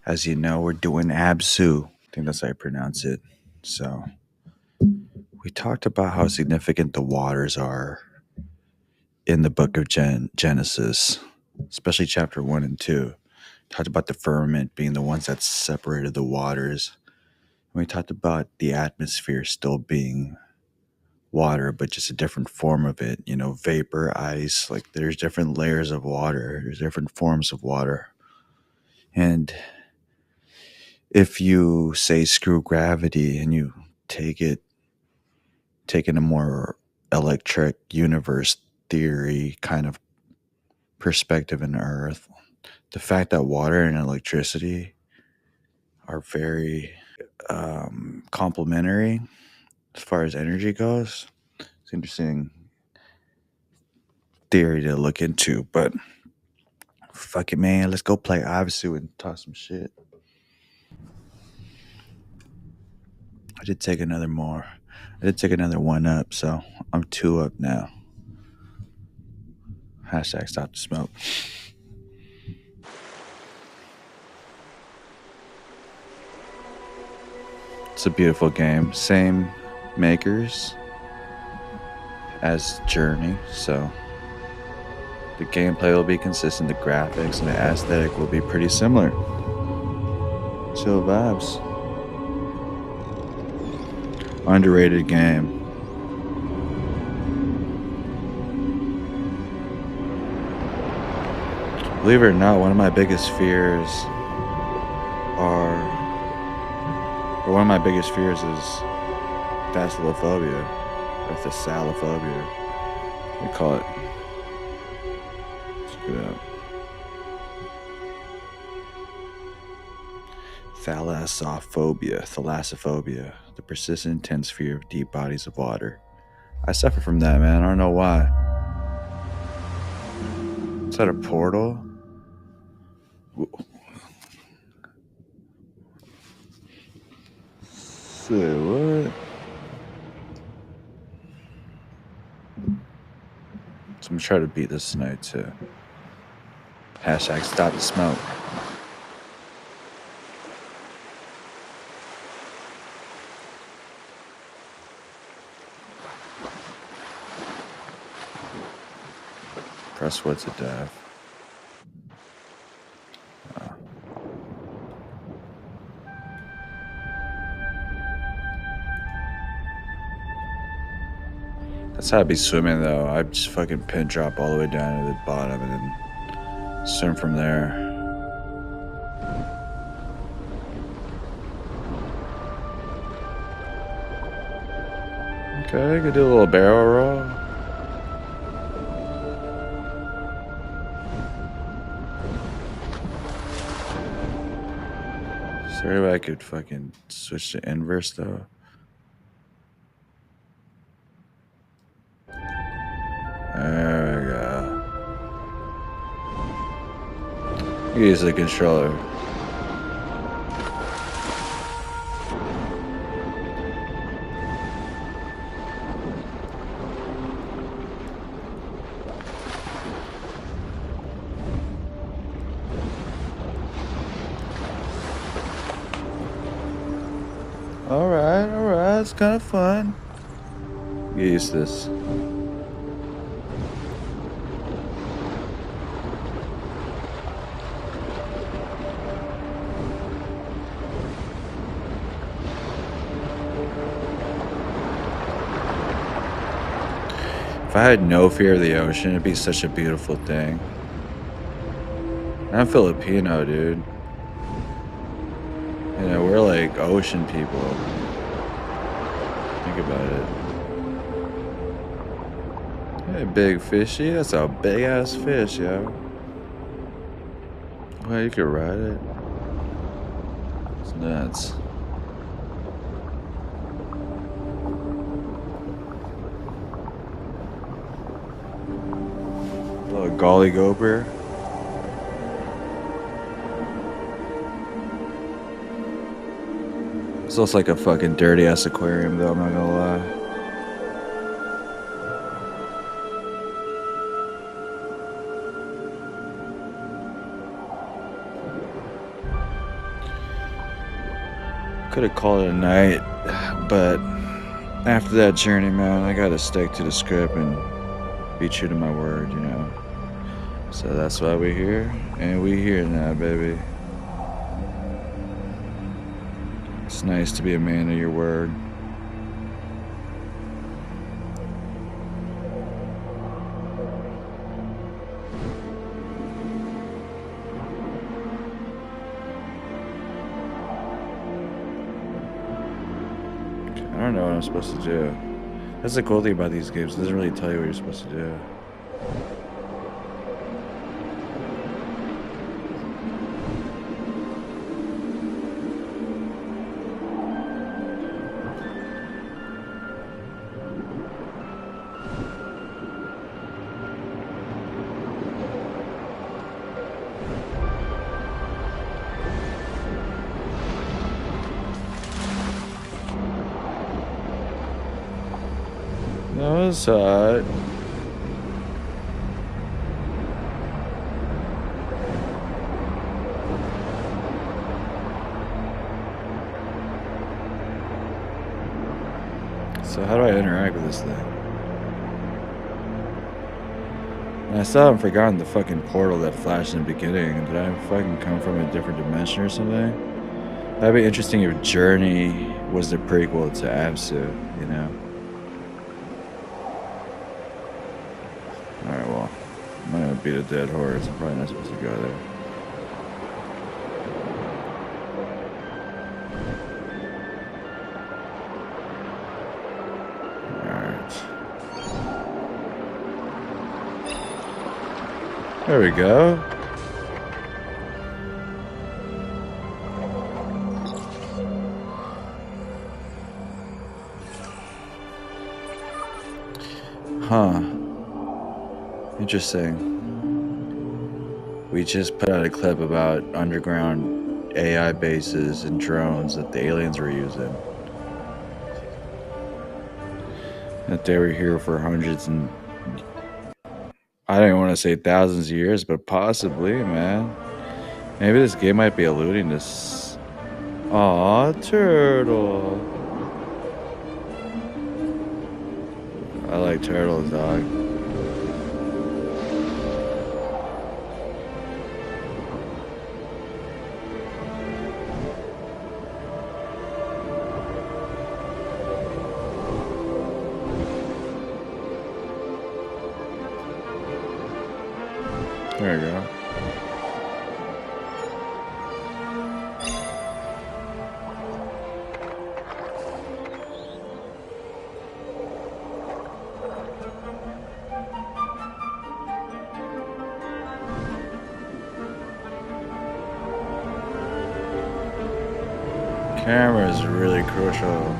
As you know, we're doing Abzu. I think that's how I pronounce it. So, we talked about how significant the waters are in the book of Genesis, especially chapter 1 and 2. Talked about the firmament being the ones that separated the waters. And we talked about the atmosphere still being water, but just a different form of it. You know, vapor, ice, like there's different layers of water, there's different forms of water. And if you say screw gravity and you take it, take in a more electric universe theory kind of perspective in Earth, the fact that water and electricity are very complementary as far as energy goes. It's interesting theory to look into, but fuck it, man. Let's go play Abzu and talk some shit. I did take another more. I did take another one up, so I'm two up now. Hashtag stop the smoke. It's a beautiful game. Same makers as Journey, so the gameplay will be consistent. The graphics and the aesthetic will be pretty similar. Chill vibes. Underrated game. Believe it or not, one of my biggest fears are, or one of my biggest fears is thalassophobia, or thalassalophobia. We call it. Check it out. Thalassophobia, the persistent intense fear of deep bodies of water. I suffer from that, man. I don't know why. Is that a portal? Say what? So I'm gonna try to beat this tonight too. Hashtag stop the smoke. Press what to dive. That's how I'd be swimming though. I'd just fucking pin drop all the way down to the bottom and then swim from there. Okay, could do a little barrel roll. Is there a way I could fucking switch to inverse though? There we go. Use the controller. Alright, it's kind of fun. Get used to this. If I had no fear of the ocean, it'd be such a beautiful thing. I'm Filipino, dude. You know, we're like ocean people. Think about it. Hey, big fishy. That's a big ass fish, yo. Well, you could ride it. It's nuts. Little golly gopher. This looks like a fucking dirty ass aquarium, though. I'm not gonna lie. Could have called it a night, but after that journey, man, I gotta stick to the script and be true to my word, you know. So that's why we're here, and we here now, baby. It's nice to be a man of your word. I don't know what I'm supposed to do. That's the cool thing about these games. It doesn't really tell you what you're supposed to do. That was hot. So how do I interact with this thing? And I still haven't forgotten the fucking portal that flashed in the beginning. Did I fucking come from a different dimension or something? That'd be interesting if Journey was the prequel to Abzu, you know? Alright, well, I'm gonna beat a dead horse. I'm probably not supposed to go there. Alright. There we go. Huh. Interesting. We just put out a clip about underground AI bases and drones that the aliens were using. That they were here for hundreds and I don't even want to say thousands of years, but possibly, man. Maybe this game might be alluding to Aw, turtle. I like turtles, dog. There you go. Camera is really crucial.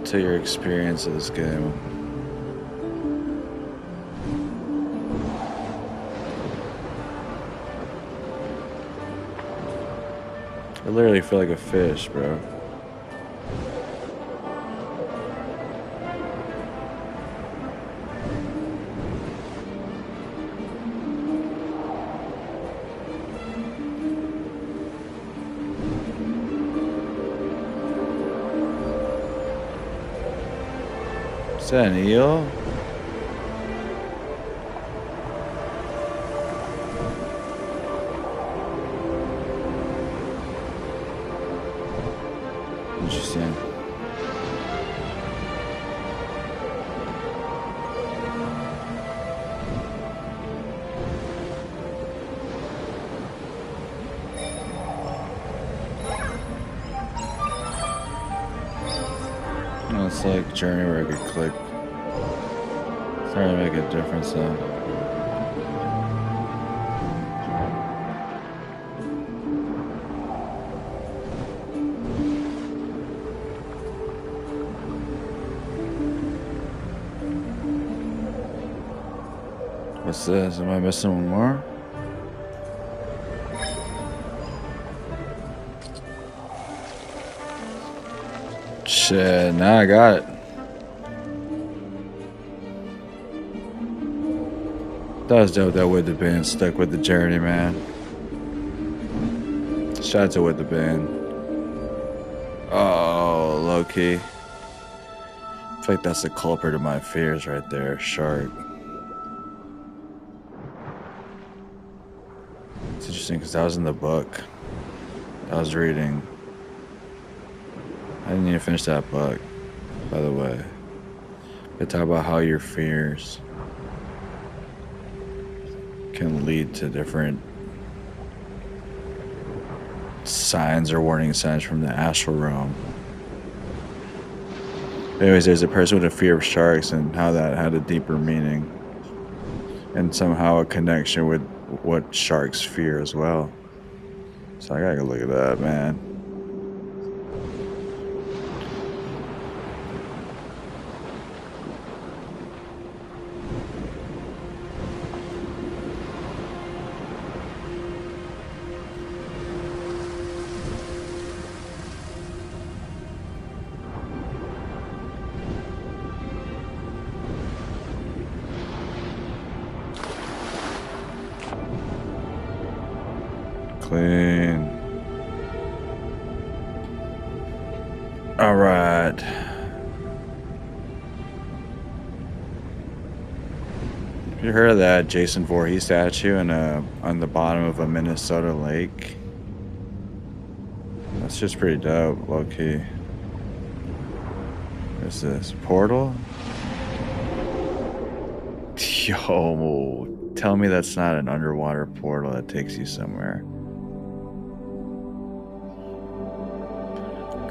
To your experience of this game. I literally feel like a fish, bro. Is that an eel? Interesting. Oh, it's like Journey where I could click. It's not really make a difference though. What's this? Am I missing one more? Shit, now I got it. That was dope that With the Band stuck with the journey, man. Shout out to With the Band. Oh, low key. I feel like that's the culprit of my fears right there, shark. It's interesting because that was in the book I was reading. I didn't even finish that book, by the way. They talk about how your fears can lead to different signs or warning signs from the astral realm. Anyways, there's a person with a fear of sharks and how that had a deeper meaning and somehow a connection with what sharks fear as well. So I gotta go look at that, man. Clean. All right. You heard of that Jason Voorhees statue on the bottom of a Minnesota lake? That's just pretty dope, low key. What's this? Portal? Yo, tell me that's not an underwater portal that takes you somewhere.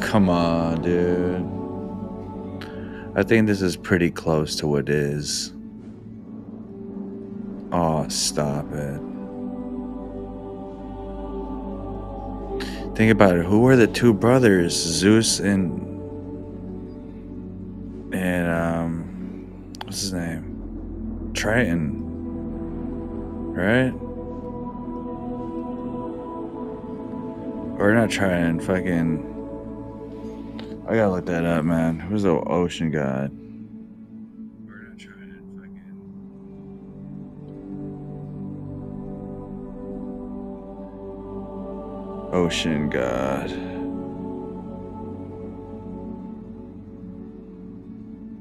Come on, dude. I think this is pretty close to what is. Oh, stop it. Think about it. Who were the two brothers? Zeus and what's his name? Triton. Right? Or not Triton, fucking I gotta look that up, man. Who's the ocean god? We're not trying to fucking ocean god.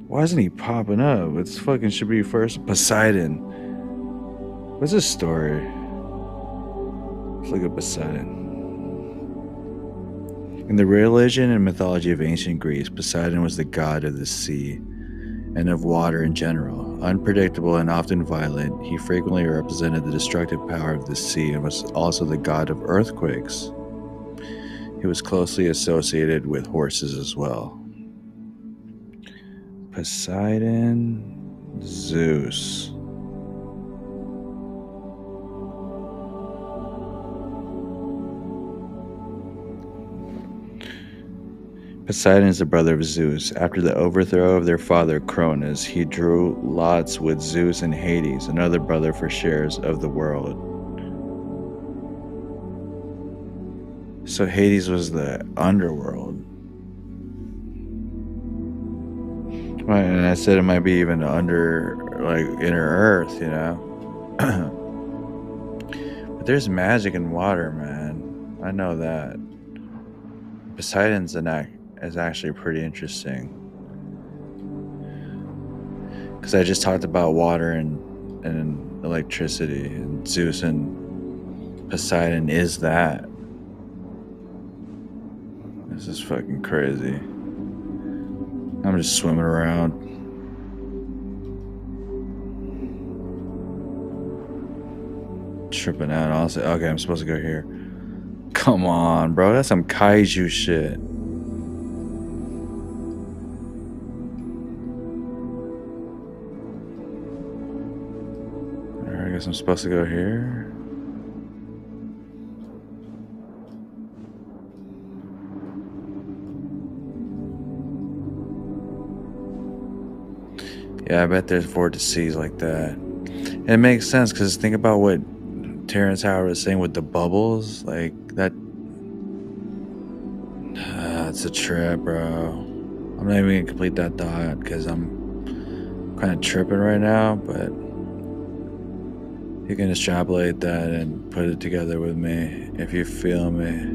Why isn't he popping up? It's fucking should be first Poseidon. What's his story? Let's look at Poseidon. In the religion and mythology of ancient Greece, Poseidon was the god of the sea and of water in general. Unpredictable and often violent, he frequently represented the destructive power of the sea and was also the god of earthquakes. He was closely associated with horses as well. Poseidon, Zeus. Poseidon is the brother of Zeus. After the overthrow of their father Cronus, he drew lots with Zeus and Hades, another brother, for shares of the world. So Hades was the underworld. Right, and I said it might be even under, like, inner earth, you know? But there's magic in water, man. I know that. Poseidon's is actually pretty interesting. Because I just talked about water and electricity, and Zeus and Poseidon is that. This is fucking crazy. I'm just swimming around. Tripping out, honestly. Okay, I'm supposed to go here. Come on, bro. That's some kaiju shit. Alright, I guess I'm supposed to go here. Yeah, I bet there's vortices like that. And it makes sense because think about what Terrence Howard was saying with the bubbles. Like, that. It's a trip, bro. I'm not even going to complete that thought because I'm kind of tripping right now, but You can extrapolate that and put it together with me if you feel me.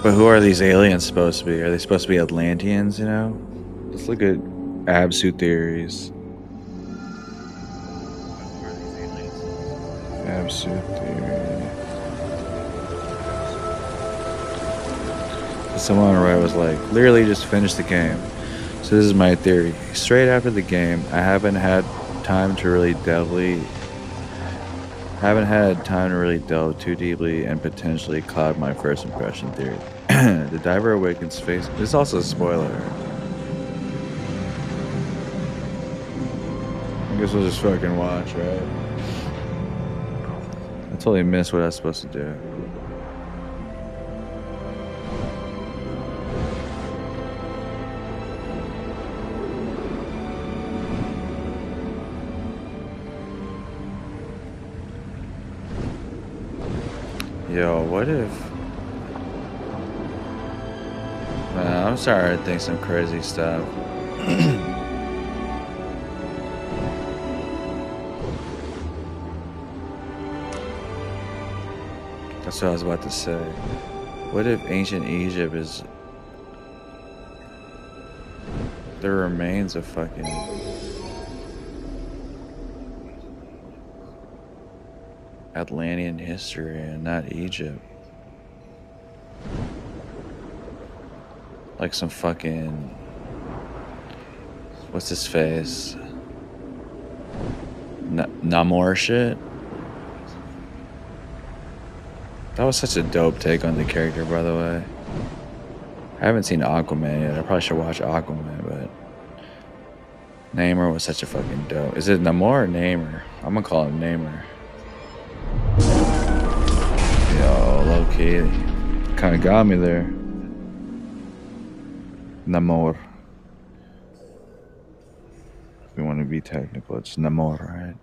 But who are these aliens supposed to be? Are they supposed to be Atlanteans, you know? Let's look at Abzu theories. Abzu theory. Someone right was like, literally just finished the game. So this is my theory. Straight after the game, I haven't had time to really delve too deeply and potentially cloud my first impression theory. The diver awakens face. This is also a spoiler. I guess we'll just fucking watch, right? I totally missed what I was supposed to do. Yo, what if... Man, I'm sorry to think some crazy stuff. That's what I was about to say. What if ancient Egypt is the remains of fucking Atlantean history and not Egypt? Like some fucking... What's his face? Namor shit? That was such a dope take on the character, by the way. I haven't seen Aquaman yet. I probably should watch Aquaman, but... Namor was such a fucking dope. Is it Namor or Namor? I'm gonna call him Namor. Yo, low key. Kinda got me there. Namor. If we want to be technical, it's Namor, right?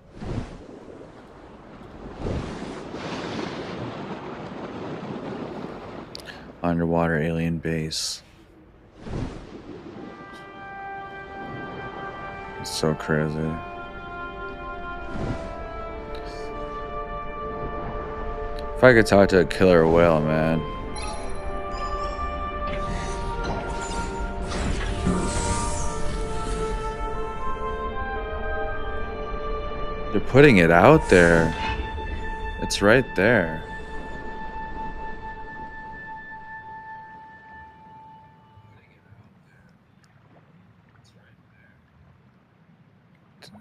Underwater alien base. It's so crazy. If I could talk to a killer whale, man. They're putting it out there. It's right there.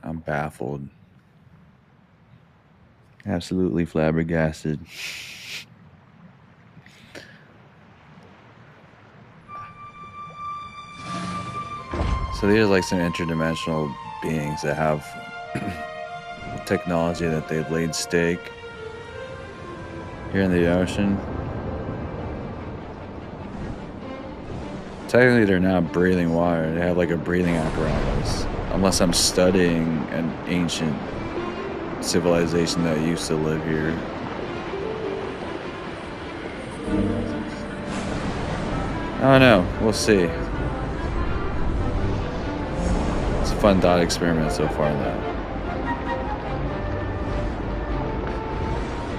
I'm baffled. Absolutely flabbergasted. So these are like some interdimensional beings that have technology that they've laid stake here in the ocean. Technically, they're not breathing water. They have like a breathing apparatus. Unless I'm studying an ancient civilization that used to live here. I don't know. We'll see. It's a fun thought experiment so far, though.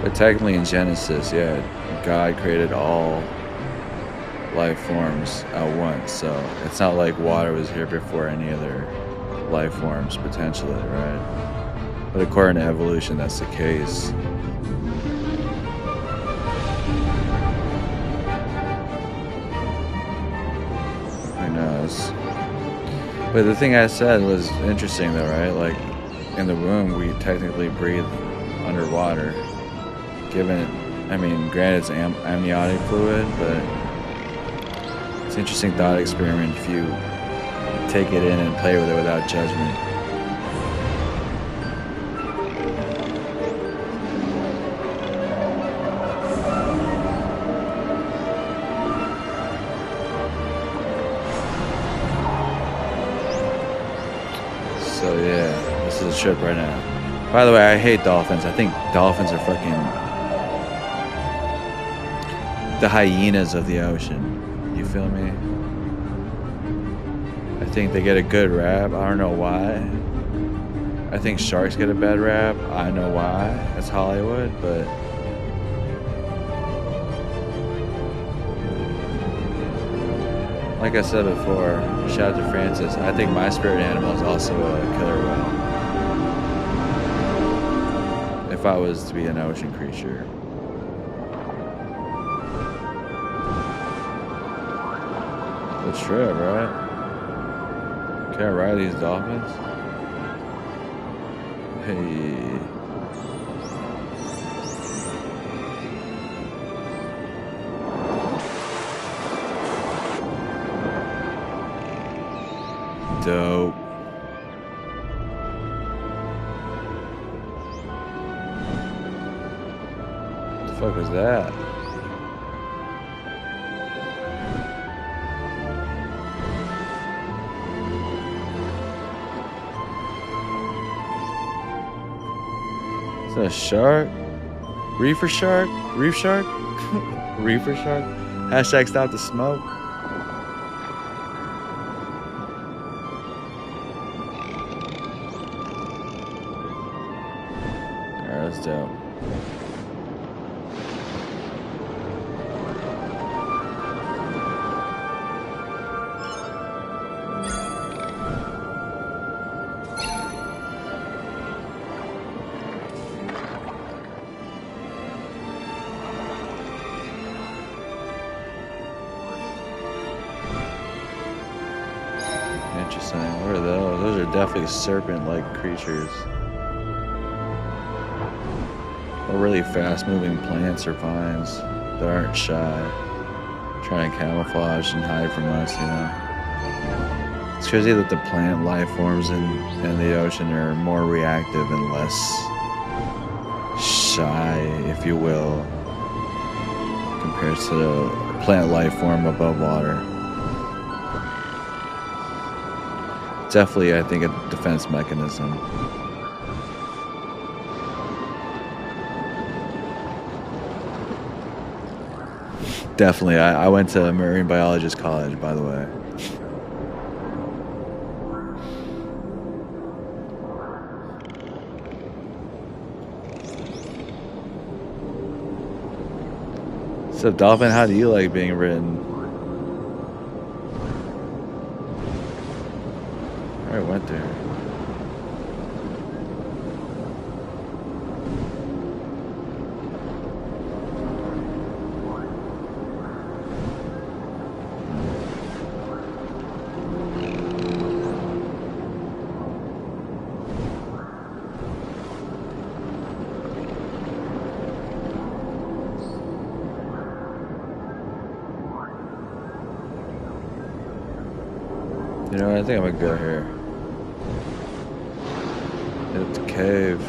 But technically in Genesis, yeah, God created all life forms at once. So it's not like water was here before any other life forms, potentially, right? But according to evolution, that's the case. Who knows? But the thing I said was interesting, though, right? Like, in the womb, we technically breathe underwater. Given, I mean, granted it's amniotic fluid, but it's an interesting thought experiment if you take it in and play with it without judgment. So yeah, this is a trip right now. By the way, I hate dolphins. I think dolphins are fucking the hyenas of the ocean. You feel me? I think they get a good rap. I don't know why. I think sharks get a bad rap. I know why. That's Hollywood, but like I said before, shout out to Francis. I think my spirit animal is also a killer whale. If I was to be an ocean creature. The trip, right? Can I ride these dolphins? Hey. Dope. What the fuck was that? Is that a shark? Reefer shark? Reef shark? Reefer shark? Hashtag stop the smoke. Alright, that's dope. Interesting. What are those? Those are definitely serpent-like creatures. Or really fast-moving plants or vines that aren't shy, trying to camouflage and hide from us, you know? It's crazy that the plant life forms in the ocean are more reactive and less shy, if you will, compared to the plant life form above water. Definitely, I think, a defense mechanism. Definitely. I went to marine biologist college, by the way. So, Dolphin, how do you like being ridden? I went there. You know what? I think I'm gonna go here. Hit the cave.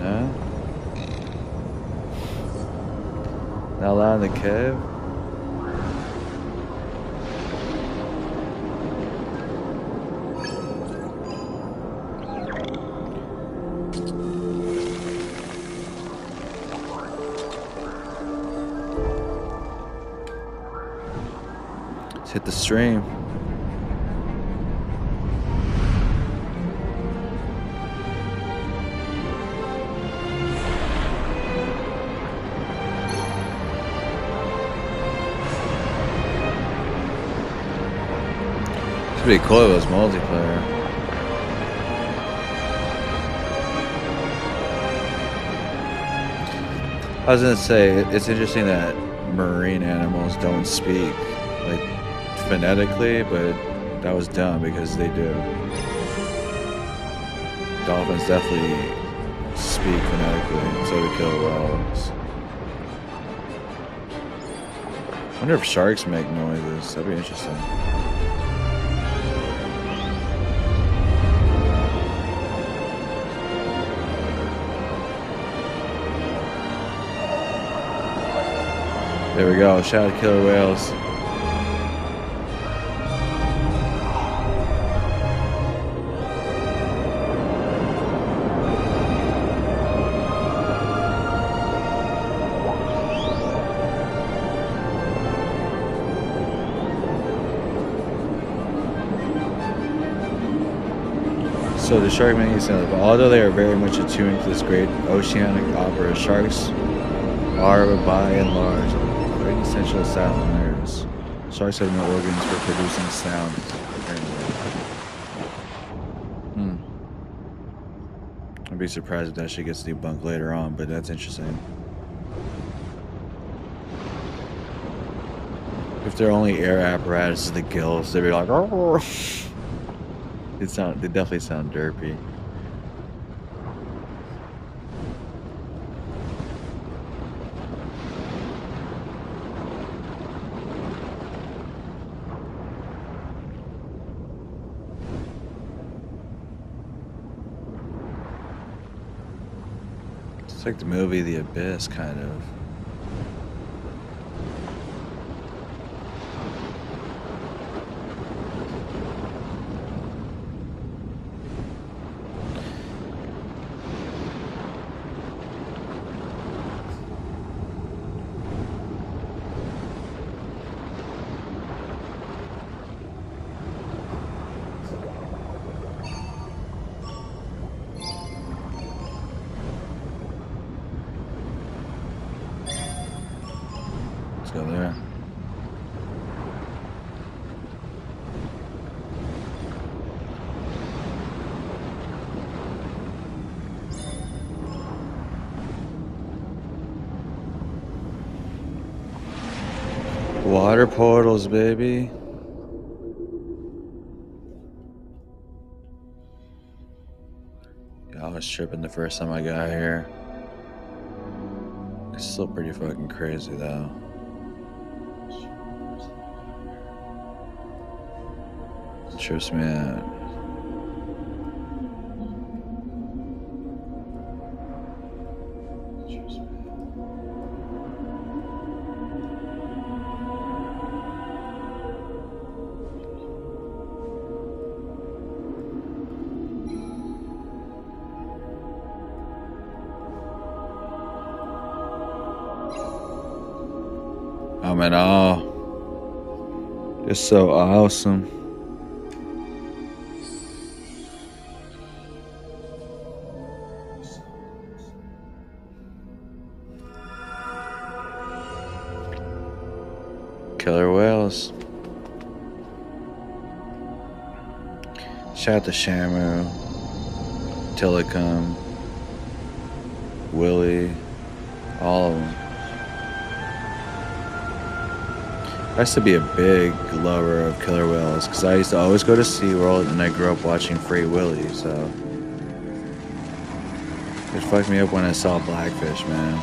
No? Not allowed in the cave? Let's hit the stream. It's pretty cool if it was multiplayer. I was gonna say, it's interesting that marine animals don't speak, like, phonetically, but that was dumb because they do. Dolphins definitely speak phonetically, so do killer whales. I wonder if sharks make noises. That'd be interesting. There we go. Shout out killer whales. So the shark making sounds, but although they are very much attuned to this great oceanic opera, sharks are by and large quite essential sound learners. Sharks have no organs for producing sound. I'd be surprised if that shit gets debunked later on, but that's interesting. If they're only air apparatuses, the gills, they'd be like, oh. They definitely sound derpy. It's like the movie The Abyss, kind of. Let's go there. Water portals, baby. Yeah, I was tripping the first time I got here. It's still pretty fucking crazy, though. Trips me out. I'm in awe. It's so awesome. Killer whales. Shout out to Shamu, Tillicum, Willie, all of them. I used to be a big lover of killer whales because I used to always go to SeaWorld and I grew up watching Free Willy, so it fucked me up when I saw Blackfish, man.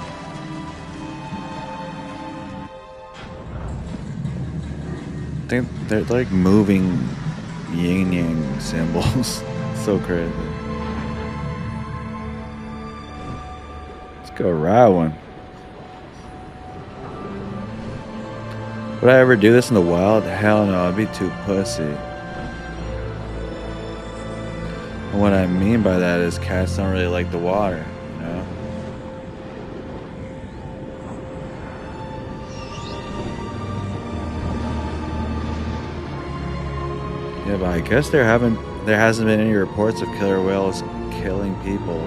I think they're like moving yin yang symbols. So crazy. Let's go ride one. Would I ever do this in the wild? Hell no, I'd be too pussy. And what I mean by that is cats don't really like the water, you know? Yeah, but I guess there hasn't been any reports of killer whales killing people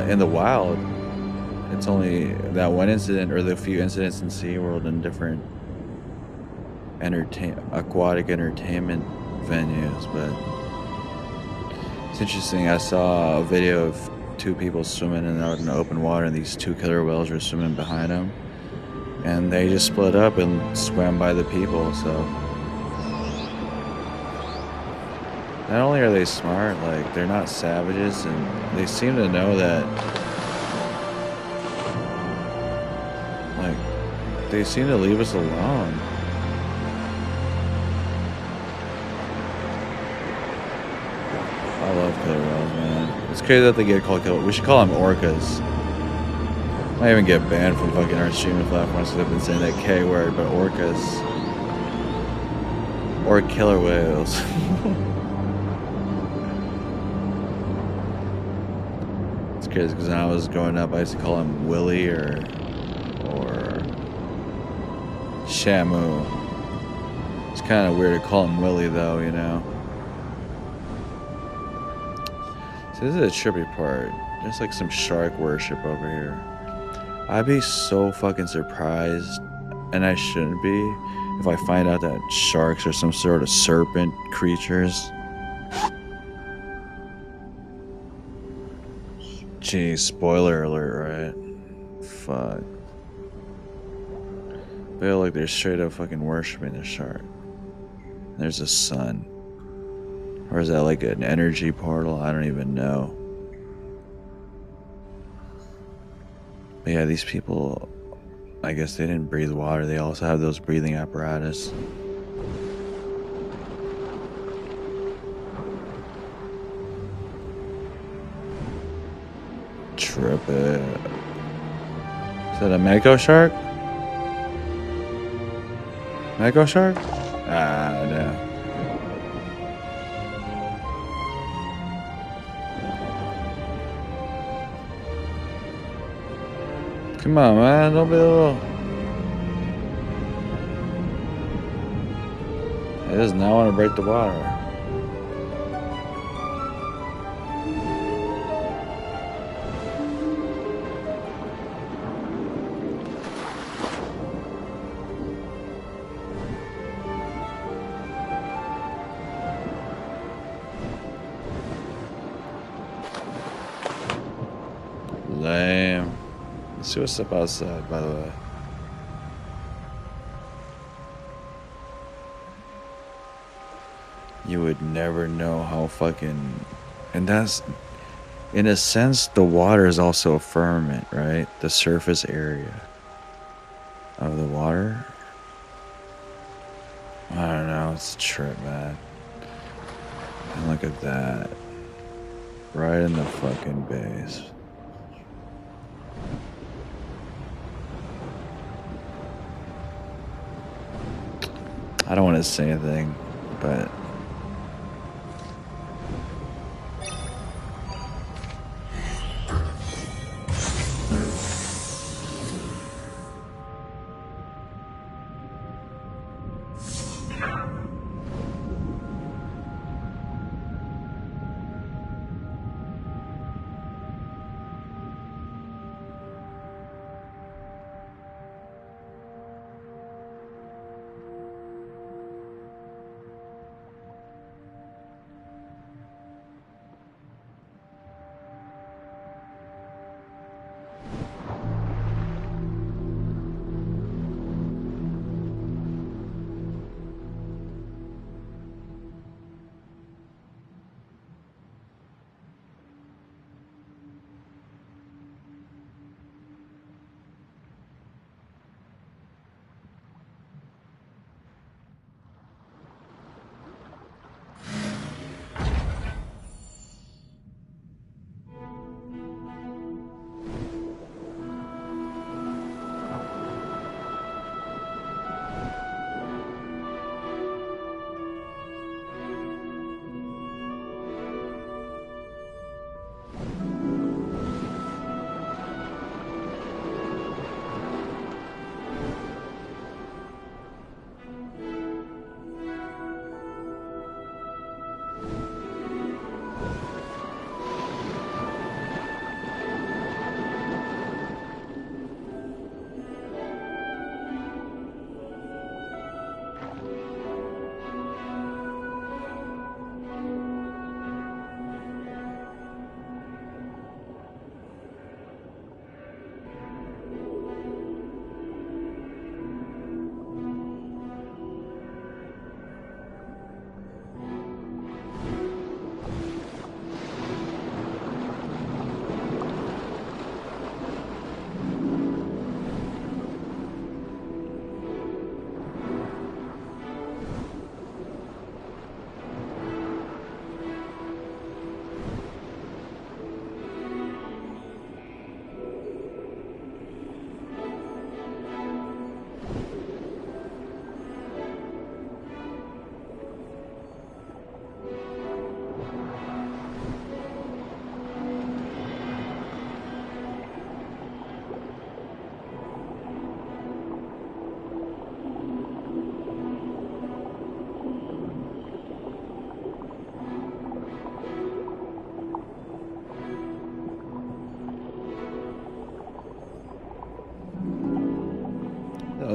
in the wild. It's only that one incident or the few incidents in SeaWorld and different aquatic entertainment venues, but it's interesting. I saw a video of two people swimming out in open water and these two killer whales were swimming behind them and they just split up and swam by the people, so not only are they smart, like they're not savages and they seem to know that. They seem to leave us alone. I love killer whales, man. It's crazy that they get called killer. We should call them orcas. Might even get banned from fucking our streaming platforms because I've been saying that K word, but orcas. Or killer whales. It's crazy because when I was growing up, I used to call him Willie or Shamu. It's kind of weird to call him Willie, though, you know. So this is a trippy part. There's like some shark worship over here. I'd be so fucking surprised, and I shouldn't be, if I find out that sharks are some sort of serpent creatures. Geez, spoiler alert, right? Fuck. Feel like they're straight up fucking worshiping the shark. There's a sun. Or is that like an energy portal? I don't even know. But yeah, these people, I guess they didn't breathe water. They also have those breathing apparatus. Trip it. Is that a Mako shark? Mako shark? Ah, no. Come on, man. Don't be a little. It does not want to break the water. Lame. Let's see what's up outside, by the way. You would never know how fucking. And that's. In a sense, the water is also a firmament, right? The surface area of the water. I don't know. It's a trip, man. And look at that. Right in the fucking base. I don't want to say anything, but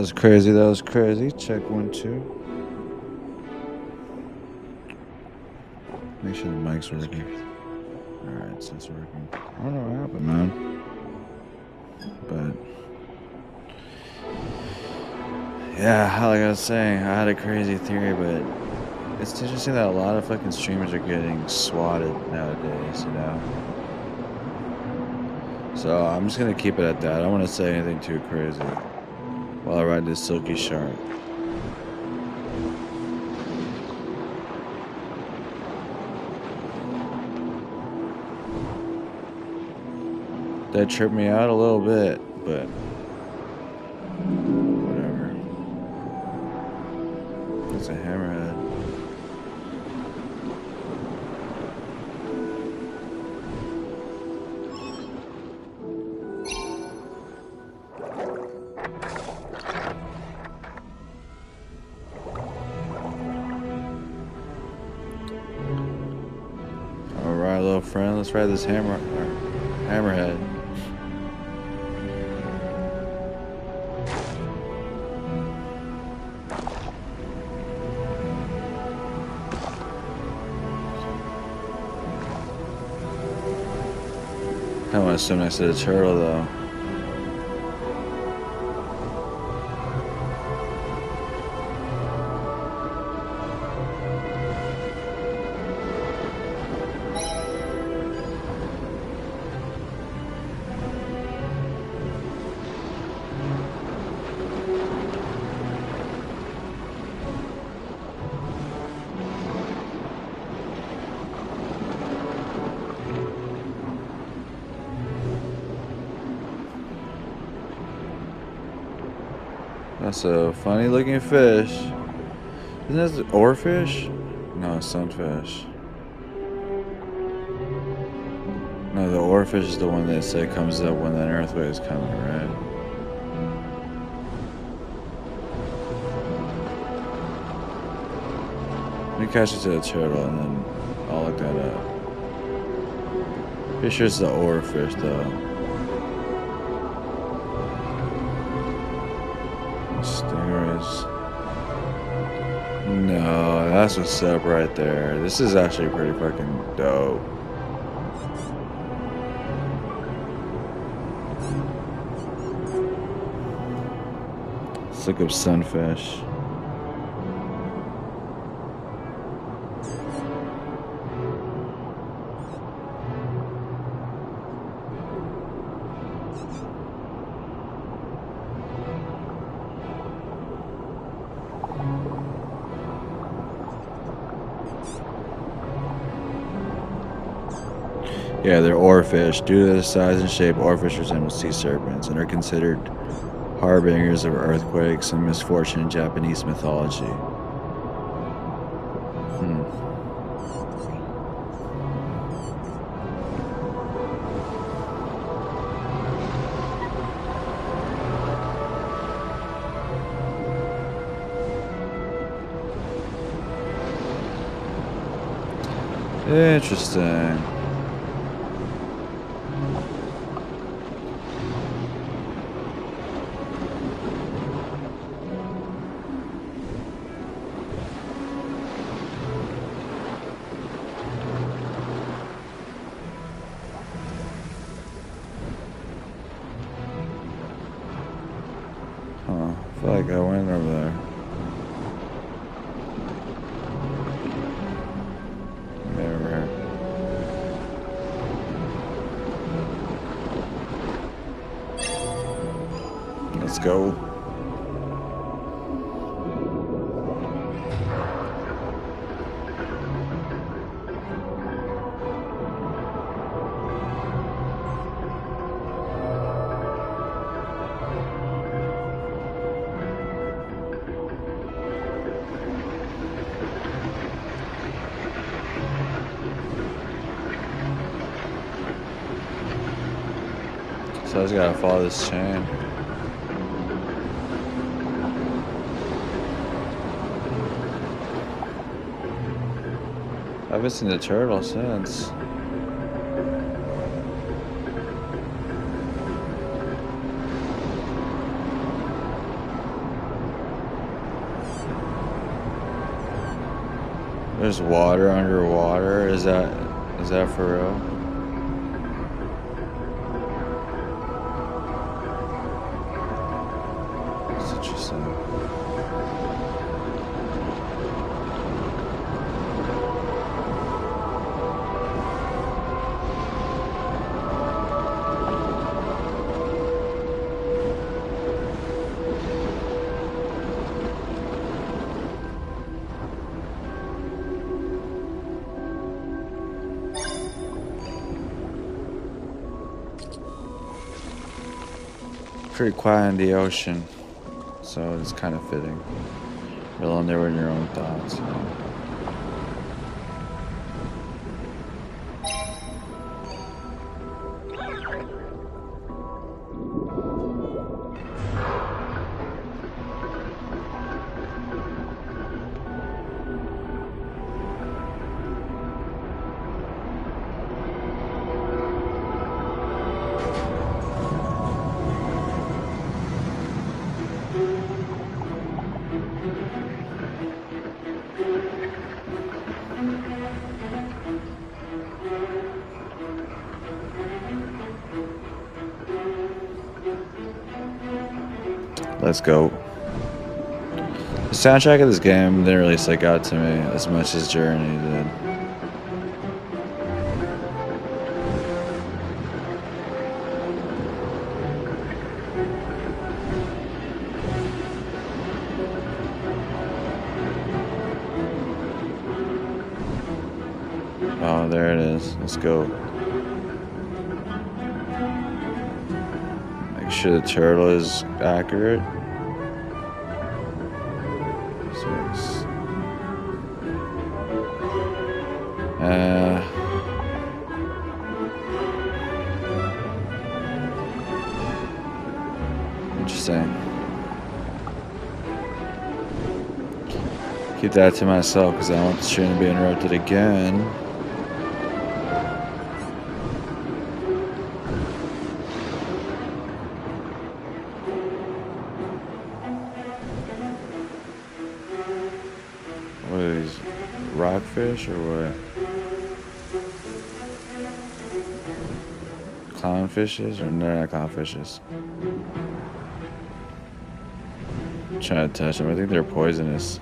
was crazy. That was crazy. Check 1, 2. Make sure the mic's working. Alright, so it's working. I don't know what happened, man. But yeah, like I was saying, I had a crazy theory, but it's interesting that a lot of fucking streamers are getting swatted nowadays, you know? So I'm just gonna keep it at that. I don't want to say anything too crazy while I ride this silky shark. That tripped me out a little bit, but whatever. It's a hammerhead. All right, little friend, let's ride this hammerhead. I want to swim next to the turtle, though. That's a funny looking fish. Isn't that the oarfish? No, sunfish. No, the oarfish is the one that say comes up when an earthquake is coming, right? Let me catch it to the turtle and then I'll look that up. Pretty sure it's the oarfish though. Stingrays. No, that's what's up right there. This is actually pretty fucking dope. Let's look up sunfish. Yeah, they're oarfish. Due to their size and shape, oarfish resemble sea serpents and are considered harbingers of earthquakes and misfortune in Japanese mythology. Interesting. Huh. I feel like I went over there. There. Let's go. So I just gotta follow this chain. I haven't seen the turtle since. There's water underwater. Is that for real? It's interesting. Pretty quiet in the ocean, so it's kind of fitting. You're alone there with your own thoughts. You know? Let's go. The soundtrack of this game didn't really stick out to me as much as Journey did. Oh, there it is. Let's go. Make sure the turtle is accurate. Interesting. Keep that to myself because I don't want the stream to be interrupted again. What are these? Rockfish or what? Clownfishes? Or no, they're not clownfishes. I'm trying to touch them. I think they're poisonous.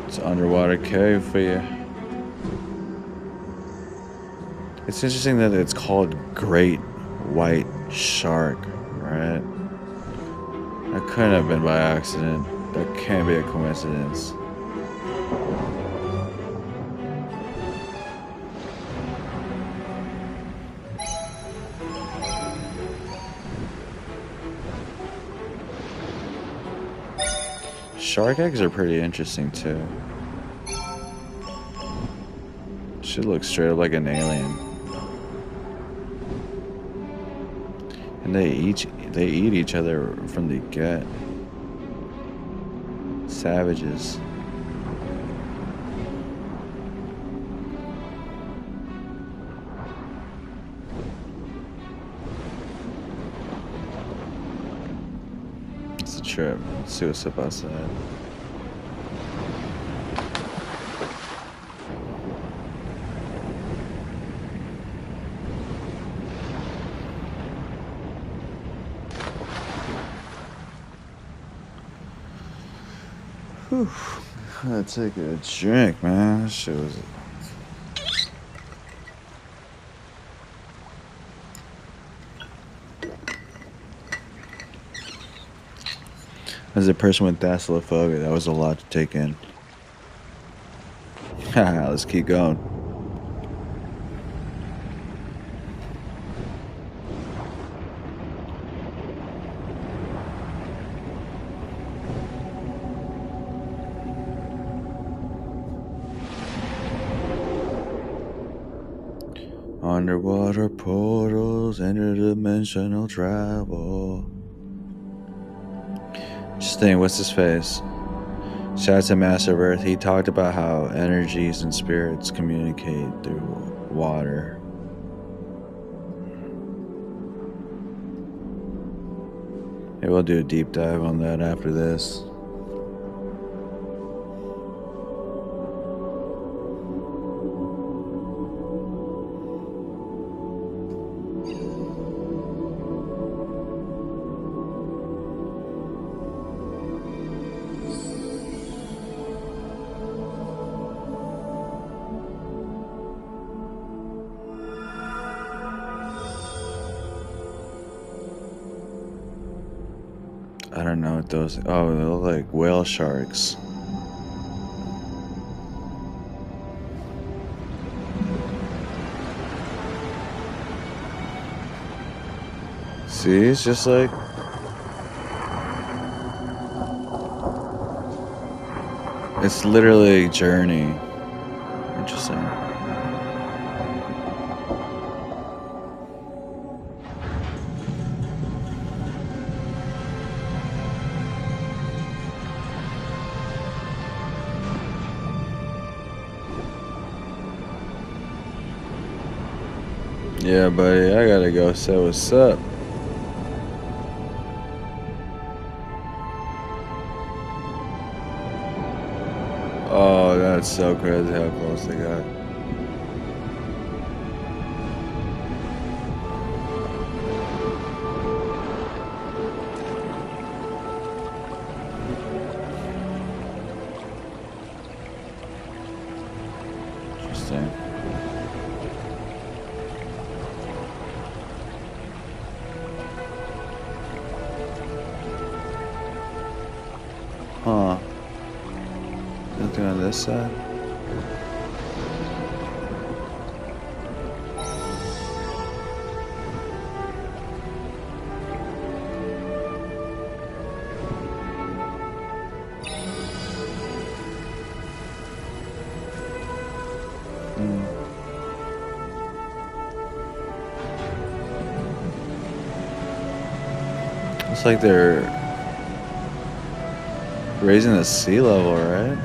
It's an underwater cave for you. It's interesting that it's called Great White Shark, right? That couldn't have been by accident. That can't be a coincidence. Shark eggs are pretty interesting too. Should look straight up like an alien. And they eat each other from the get. Savages. It's a trip. Let's see what's up outside. Whew. I gotta take a drink, man. That shit was. As a person with thalassophobia, that was a lot to take in. Let's keep going. Underwater portals, interdimensional travel. Just think, what's his face? Shout out to Master Earth. He talked about how energies and spirits communicate through water. Maybe we'll do a deep dive on that after this. I don't know what those. Oh, they look like whale sharks. See, it's just like. It's literally a journey. Interesting. Yeah, buddy, I gotta go say what's up. Oh, that's so crazy how close they got. Interesting. Huh. Nothing on this side? Looks like they're raising the sea level, right?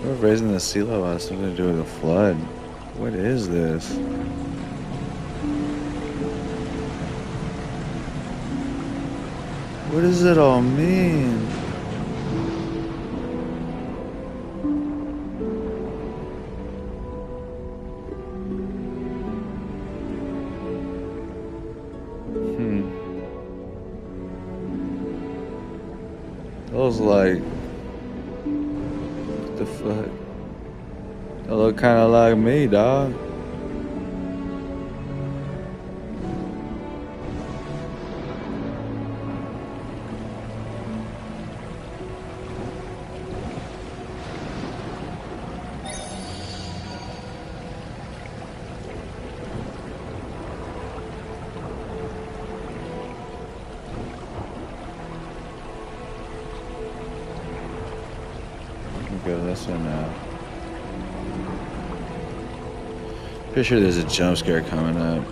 We're raising the sea level has something to do with the flood. What is this? What does it all mean? Those like, what the fuck? They look kind of like me, dog. Go this way now. Pretty sure there's a jump scare coming up.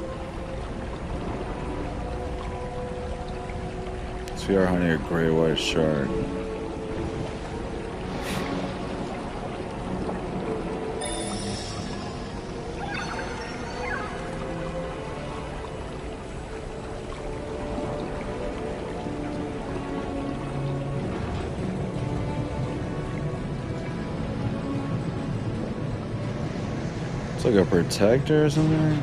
So we are hunting a great white shark. It's like a protector or something.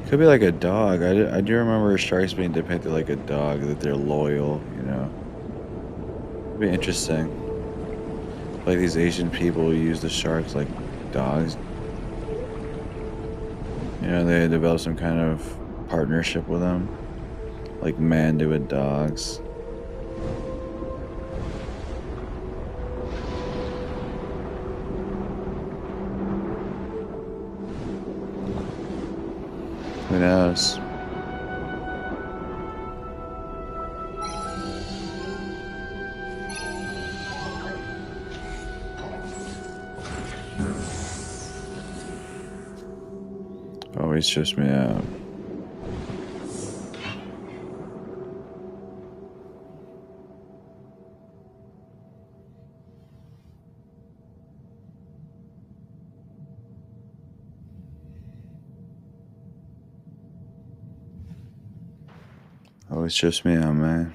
Could be like a dog. I do remember sharks being depicted like a dog, that they're loyal, you know. It'd be interesting. Like these Asian people use the sharks like dogs. You know, they develop some kind of partnership with them. Like man do with dogs. Who knows? Always trips me out. Always trips me out, man.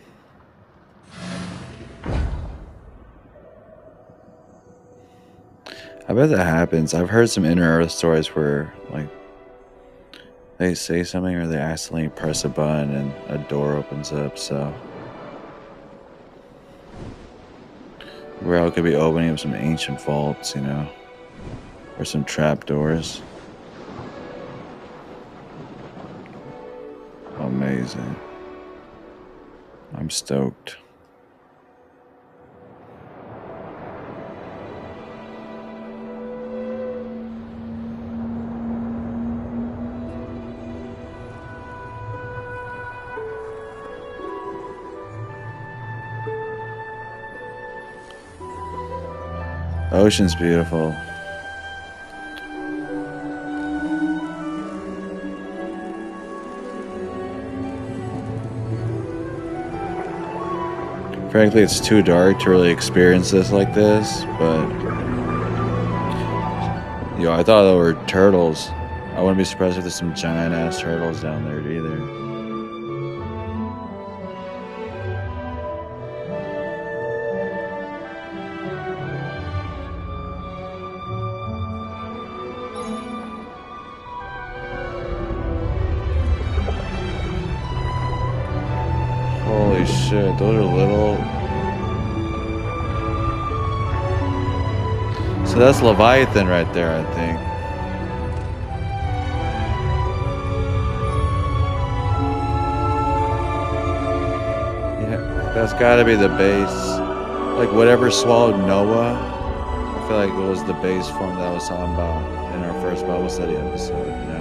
I bet that happens. I've heard some inner Earth stories where, like, they say something or they accidentally press a button and a door opens up. So, where I could be opening up some ancient vaults, you know, or some trap doors. Amazing. I'm stoked. The ocean's beautiful. Frankly, it's too dark to really experience this like this, but I thought there were turtles. I wouldn't be surprised if there's some giant ass turtles down there either. Holy shit, those are little. So that's Leviathan right there, I think. Yeah, that's gotta be the base. Like whatever swallowed Noah, I feel like it was the base form that I was talking about in our first Bible study episode, you know?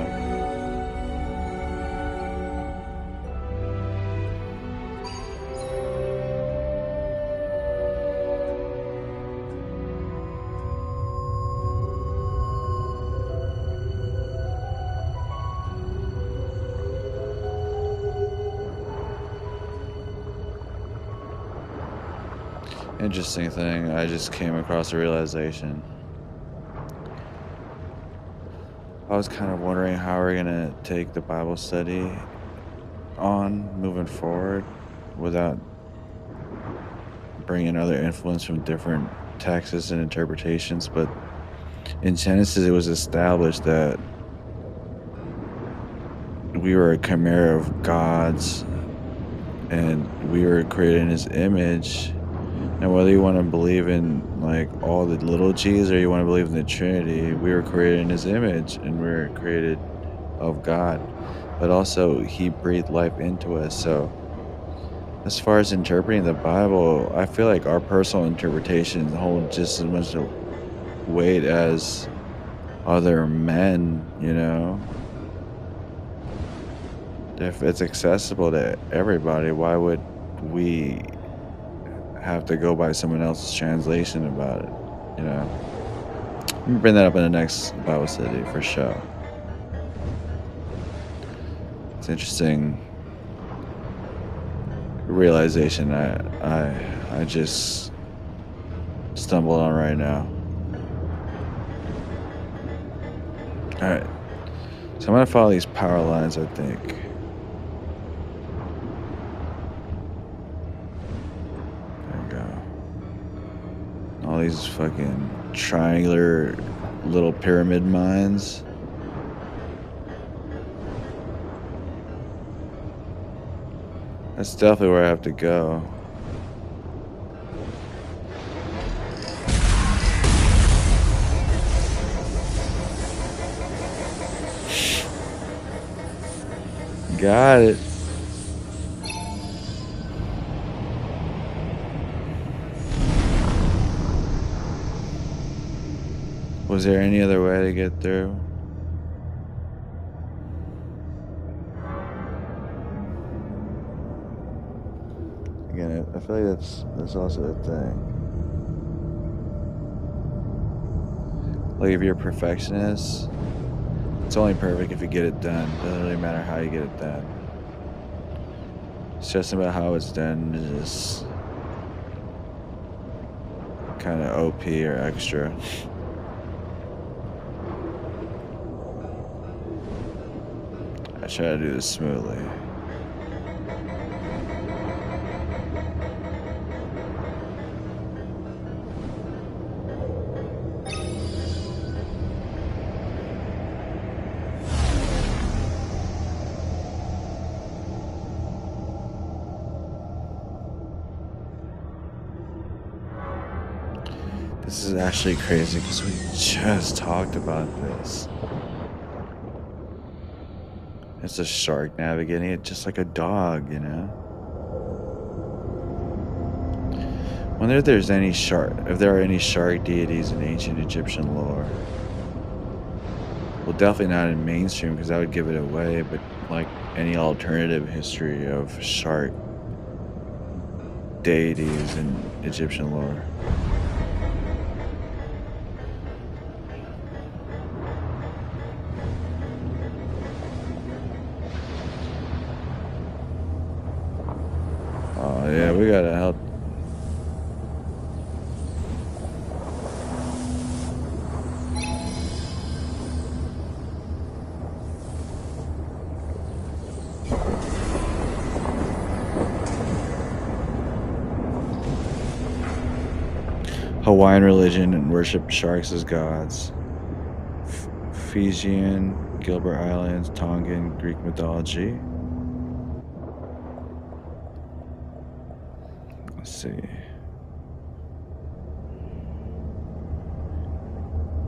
Interesting thing, I just came across a realization. I was kind of wondering how we're gonna take the Bible study on moving forward without bringing other influence from different texts and interpretations. But in Genesis, it was established that we were a chimera of God's and we were created in His image. And whether you want to believe in like all the little G's or you want to believe in the Trinity, we were created in His image and we were created of God. But also, He breathed life into us. So, as far as interpreting the Bible, I feel like our personal interpretations hold just as much weight as other men, you know? If it's accessible to everybody, why would we have to go by someone else's translation about it, you know? I'm gonna bring that up in the next Bible study for sure. It's interesting realization I just stumbled on right now. All right, so I'm gonna follow these power lines. I think. There we go. All these fucking triangular little pyramid mines. That's definitely where I have to go. Got it. Was there any other way to get through? Again, I feel like that's also a thing. Like if you're a perfectionist, It's only perfect if you get it done. Doesn't really matter how you get it done. It's just about how it's done. It's just kind of OP or extra. I try to do this smoothly. This is actually crazy because we just talked about this. It's a shark navigating it just like a dog, you know? Wonder if there's any if there are any shark deities in ancient Egyptian lore. Well, definitely not in mainstream because that would give it away, but like any alternative history of shark deities in Egyptian lore. Oh yeah, we gotta help. Hawaiian religion and worship sharks as gods. Fijian, Gilbert Islands, Tongan, Greek mythology. Let's see.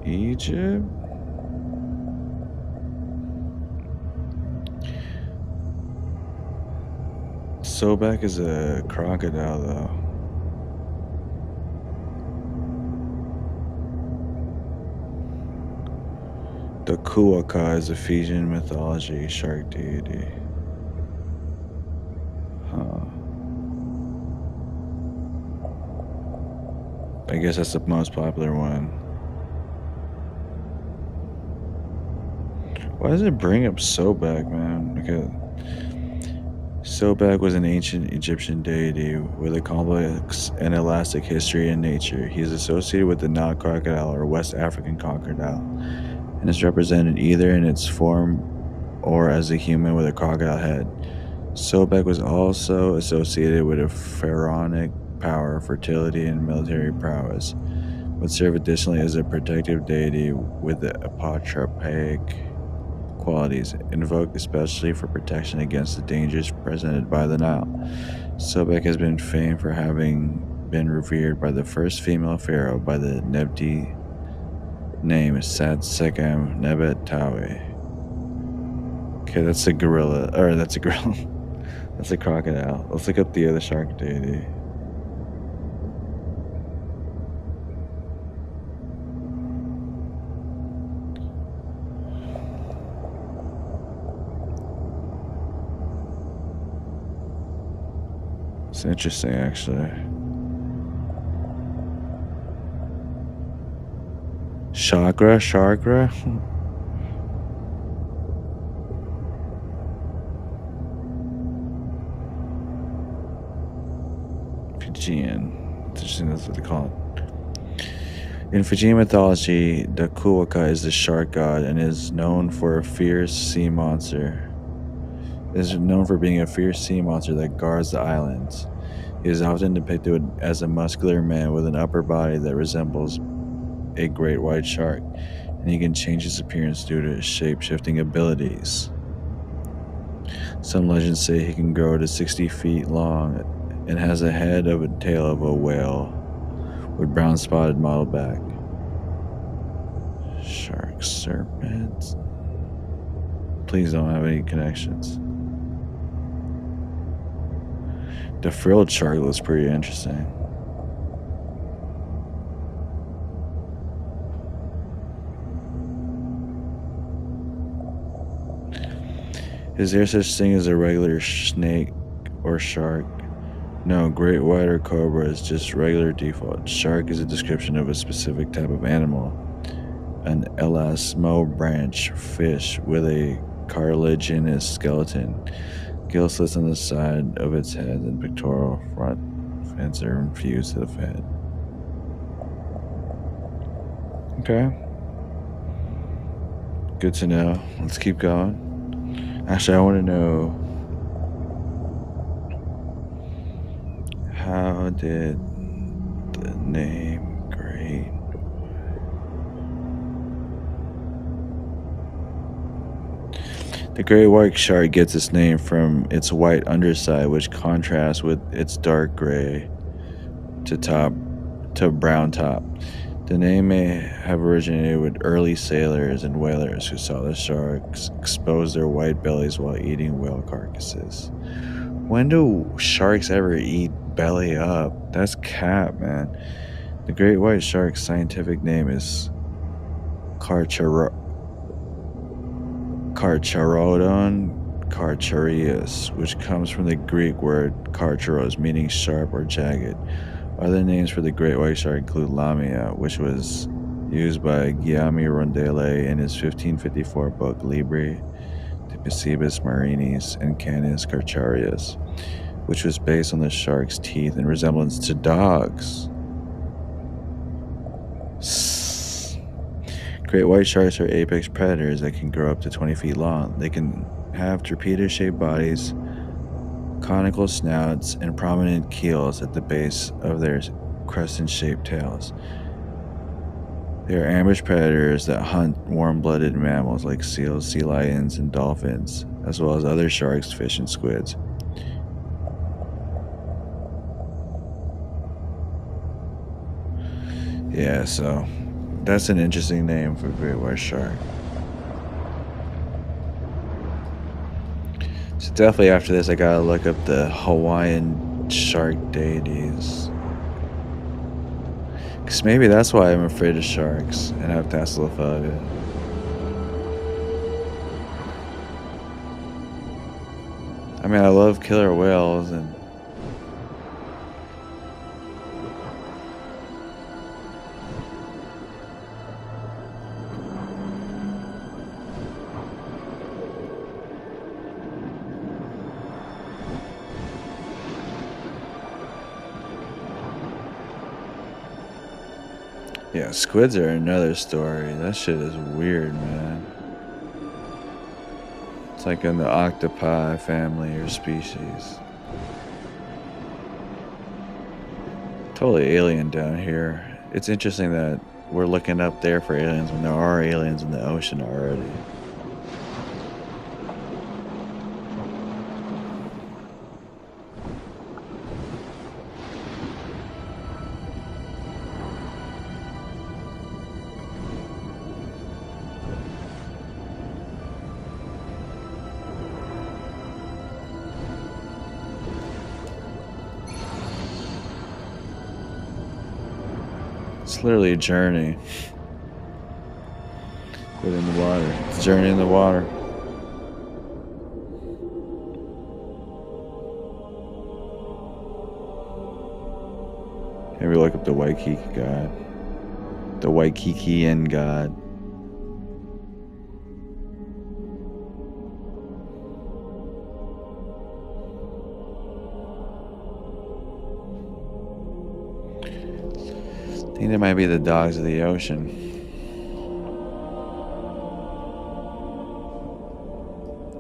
Egypt? Sobek is a crocodile, though. The Kuaka is a Fijian mythology shark deity. Huh. I guess that's the most popular one. Why does it bring up Sobek, man? Okay. Sobek was an ancient Egyptian deity with a complex and elastic history in nature. He is associated with the Nile crocodile or West African crocodile, and is represented either in its form or as a human with a crocodile head. Sobek was also associated with a pharaonic power, fertility, and military prowess, would serve additionally as a protective deity with the apotropaic qualities, invoked especially for protection against the dangers presented by the Nile. Sobek has been famed for having been revered by the first female pharaoh by the Nebti name Sat Sekam Nebet Tawi. Okay, that's a gorilla, or that's a gorilla. That's a crocodile. Let's look up the other shark deity. It's interesting, actually. Chakra? Fijian. It's interesting, that's what they call it. In Fijian mythology, the Kuaka is the shark god and is known for a fierce sea monster. It is known for being a fierce sea monster that guards the islands. He is often depicted as a muscular man with an upper body that resembles a great white shark, and he can change his appearance due to his shape-shifting abilities. Some legends say he can grow to 60 feet long and has a head of a tail of a whale with brown spotted mottled back. Shark serpents. Please don't have any connections. The frilled shark looks pretty interesting. Is there such thing as a regular snake or shark? No, great white or cobra is just regular default. Shark is a description of a specific type of animal. an elasmo branch fish with a cartilaginous skeleton. Gill slits on the side of its head and pectoral front fins are infused to the head. Okay. Good to know. Let's keep going. Actually, I want to know, how did the name Great? The great white shark gets its name from its white underside, which contrasts with its dark gray to brown top. The name may have originated with early sailors and whalers who saw the sharks expose their white bellies while eating whale carcasses. When do sharks ever eat belly up? That's cap, man. The great white shark's scientific name is Carcharodon carcharias, which comes from the Greek word carcharos, meaning sharp or jagged. Other names for the great white shark include lamia, which was used by Guillaume Rondelet in his 1554 book Libri de Piscibus Marinis and Canis Carcharias, which was based on the shark's teeth and resemblance to dogs. Great white sharks are apex predators that can grow up to 20 feet long. They can have torpedo-shaped bodies, conical snouts, and prominent keels at the base of their crescent-shaped tails. They are ambush predators that hunt warm-blooded mammals like seals, sea lions, and dolphins, as well as other sharks, fish, and squids. Yeah, so that's an interesting name for a great white shark. So definitely after this, I gotta look up the Hawaiian shark deities. Because maybe that's why I'm afraid of sharks and have thalassophobia. I mean, I love killer whales and yeah, squids are another story. That shit is weird, man. It's like in the octopi family or species. Totally alien down here. It's interesting that we're looking up there for aliens when there are aliens in the ocean already. It's literally a journey within the water. It's a journey in the water. Maybe look up the Waikiki God. The Waikikian God. I think they might be the dogs of the ocean.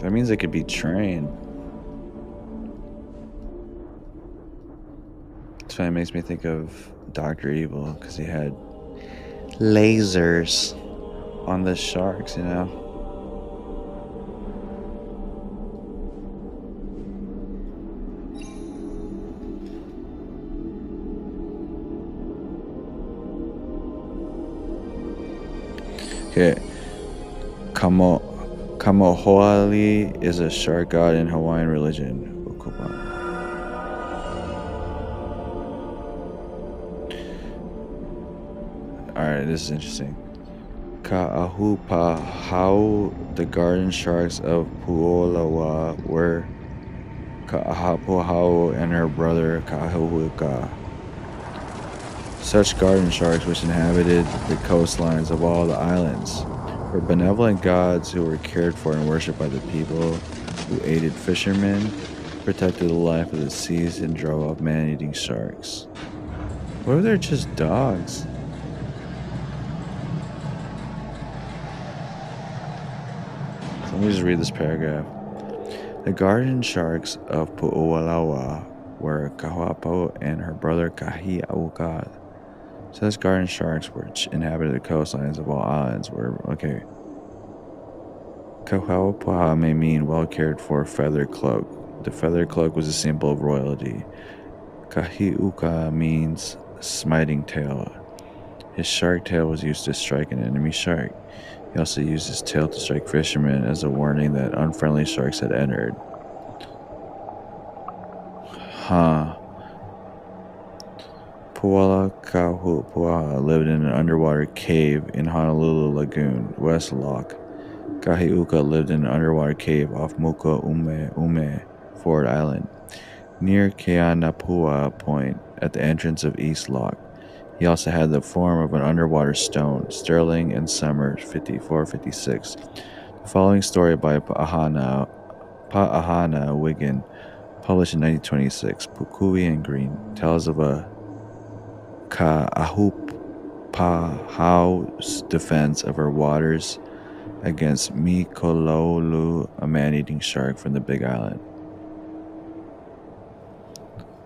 That means they could be trained. That's why it makes me think of Dr. Evil, because he had lasers on the sharks, you know? Okay. Kamohoali is a shark god in Hawaiian religion. Alright, this is interesting. Ka'ahupahau, the garden sharks of Puolawa, were Ka'ahupahau and her brother Ka'ahuka. Such garden sharks, which inhabited the coastlines of all the islands, were benevolent gods who were cared for and worshipped by the people, who aided fishermen, protected the life of the seas, and drove off man eating sharks. What if they're just dogs? So let me just read this paragraph. The garden sharks of Pu'ualawa were Kahuapo and her brother Kahiauka. Such garden sharks which inhabited the coastlines of all islands were okay. Kahuapaha may mean well cared for feather cloak. The feather cloak was a symbol of royalty. Kahiuka means smiting tail. His shark tail was used to strike an enemy shark. He also used his tail to strike fishermen as a warning that unfriendly sharks had entered. Huh. Puala lived in an underwater cave in Honolulu Lagoon, West Loch. Kahiuka lived in an underwater cave off Muka Ume, Ford Island, near Keanapua Point at the entrance of East Loch. He also had the form of an underwater stone, Sterling and Summer 5456. The following story by Pa'ahana Wiggin, published in 1926, Pukui and Green, tells of a Ka'ahupahau's defense of her waters against Mikololu, a man-eating shark from the Big Island.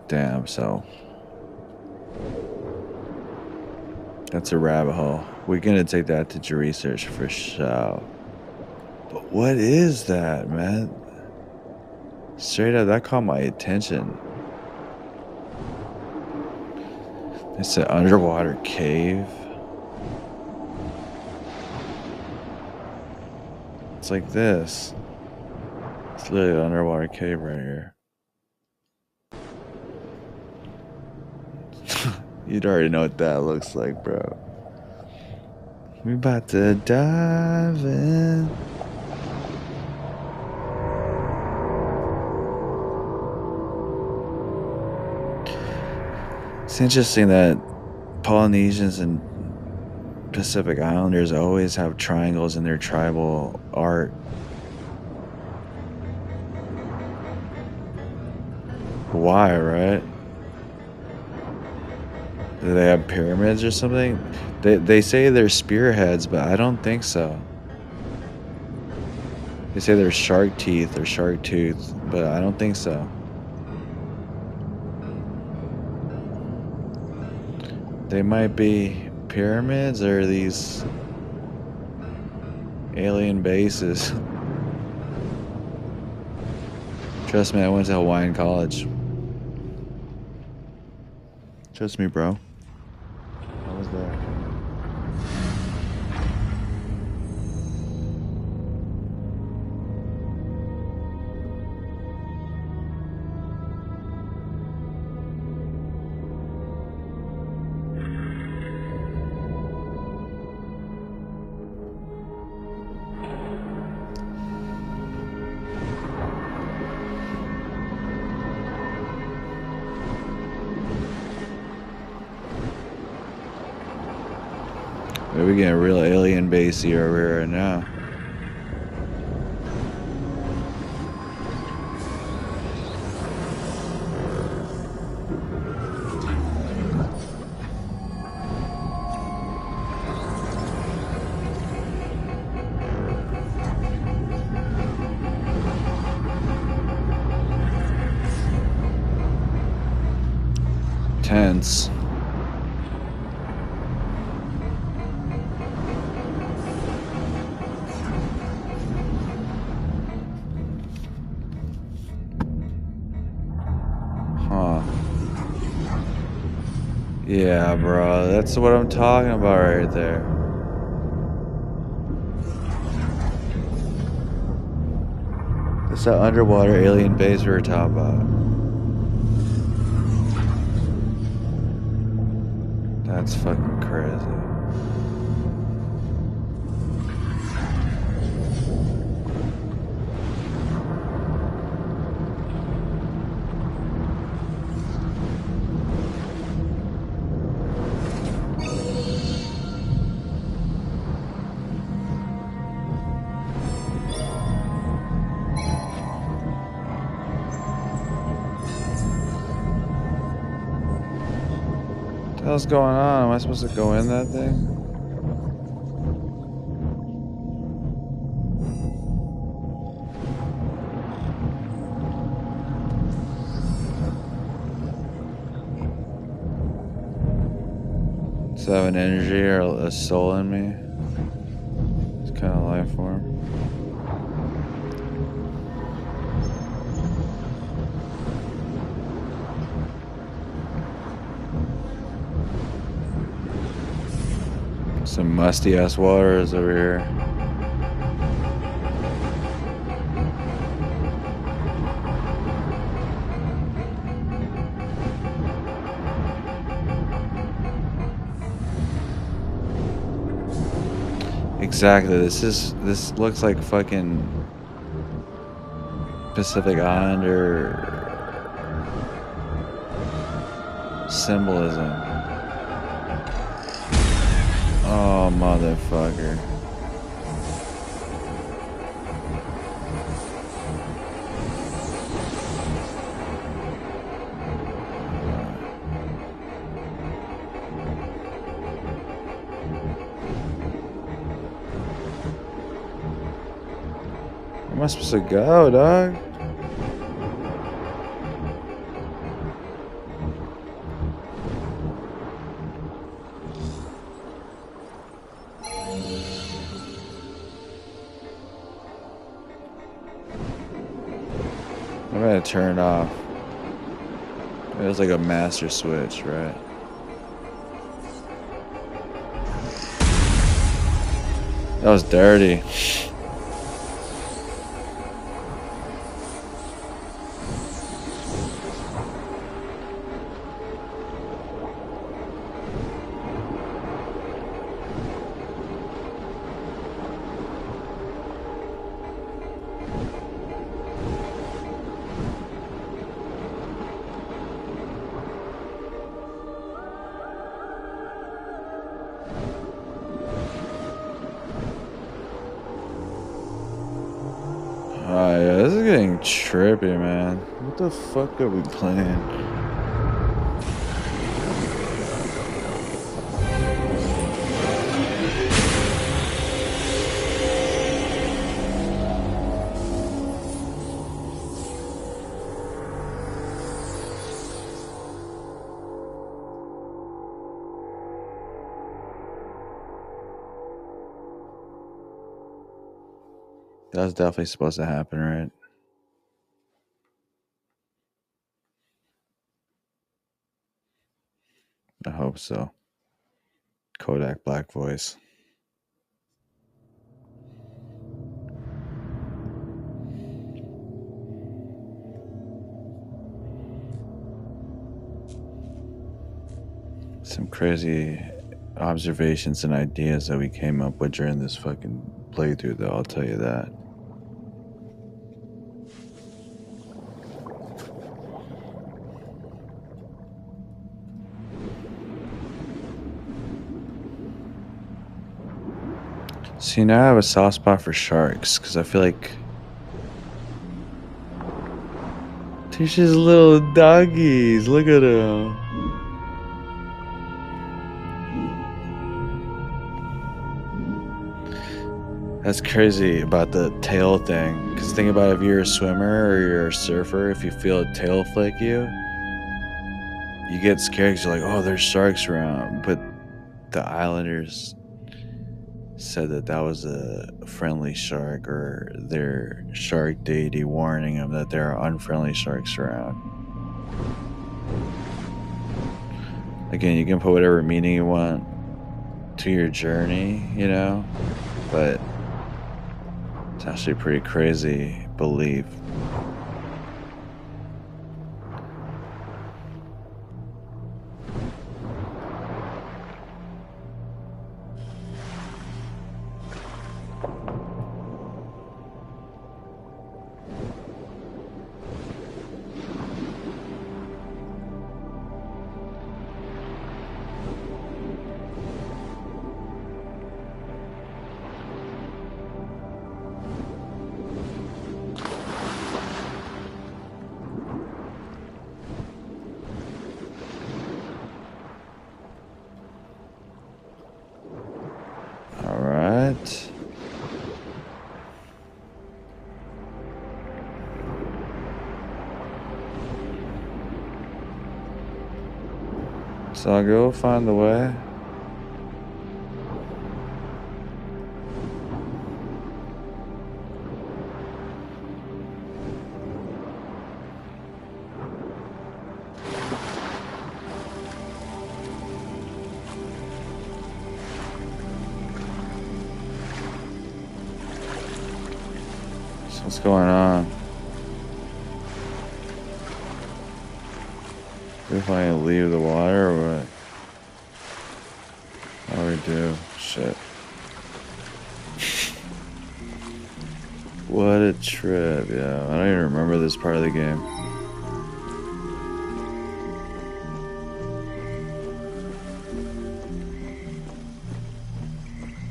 Damn, so that's a rabbit hole. We're gonna take that to your research for sure. But what is that, man? Straight up, that caught my attention. It's an underwater cave. It's like this. It's literally an underwater cave right here. You'd already know what that looks like, bro. We about to dive in. It's interesting that Polynesians and Pacific Islanders always have triangles in their tribal art. Why, right? Do they have pyramids or something? They say they're spearheads, but I don't think so. They say they're shark teeth or shark tooth, but I don't think so. They might be pyramids or these alien bases. Trust me, I went to Hawaiian College. Trust me, bro. I was there. We're getting real alien basey over here right now. Tense. Yeah, bro, that's what I'm talking about right there. That's that underwater alien base we were talking about. That's fucking crazy. hell's going on? Am I supposed to go in that thing? Does it have an energy or a soul in me? It's kind of life form. Some musty ass water is over here. Exactly. This looks like fucking Pacific Islander symbolism. Oh, motherfucker. Where am I supposed to go, dog? I'm gonna turn it off. It was like a master switch, right? That was dirty. Oh yeah, this is getting trippy, man. What the fuck are we playing? That was definitely supposed to happen, right? I hope so. Kodak Black voice. Some crazy observations and ideas that we came up with during this fucking playthrough, though, I'll tell you that. See, now I have a soft spot for sharks, because I feel like they're just little doggies. Look at them. That's crazy about the tail thing. Because think about if you're a swimmer or you're a surfer, if you feel a tail flick you get scared because you're like, oh, there's sharks around. But the islanders said that was a friendly shark, or their shark deity warning them that there are unfriendly sharks around. Again, you can put whatever meaning you want to your journey, you know, but it's actually a pretty crazy belief. So I'll go find the way. So what's going on? Do we finally leave the water or what? Oh, we do. Shit. What a trip, yeah. I don't even remember this part of the game.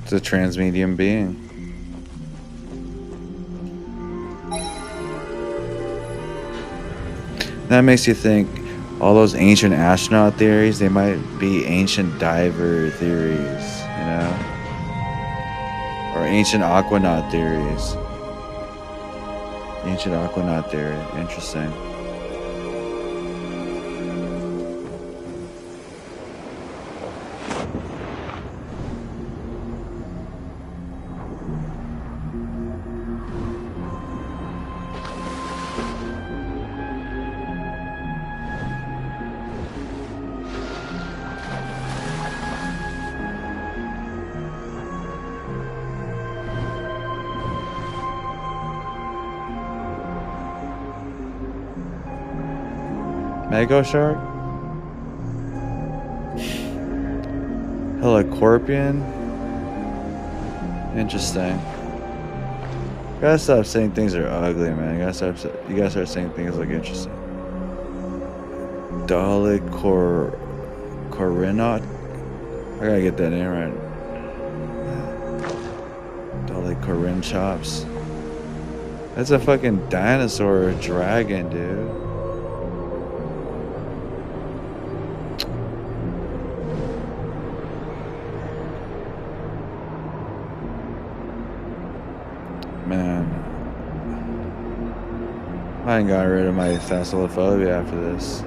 It's a transmedium being. That makes you think all those ancient astronaut theories, they might be ancient diver theories, you know? Or ancient aquanaut theories. Ancient aquanaut theory. Interesting. Mego shark? Helicorpion? Interesting. You gotta stop saying things are ugly, man. You gotta start saying things like interesting. Corinot? I gotta get that in right. Corin chops. That's a fucking dinosaur or dragon, dude. Man. I ain't got rid of my thalassophobia after this.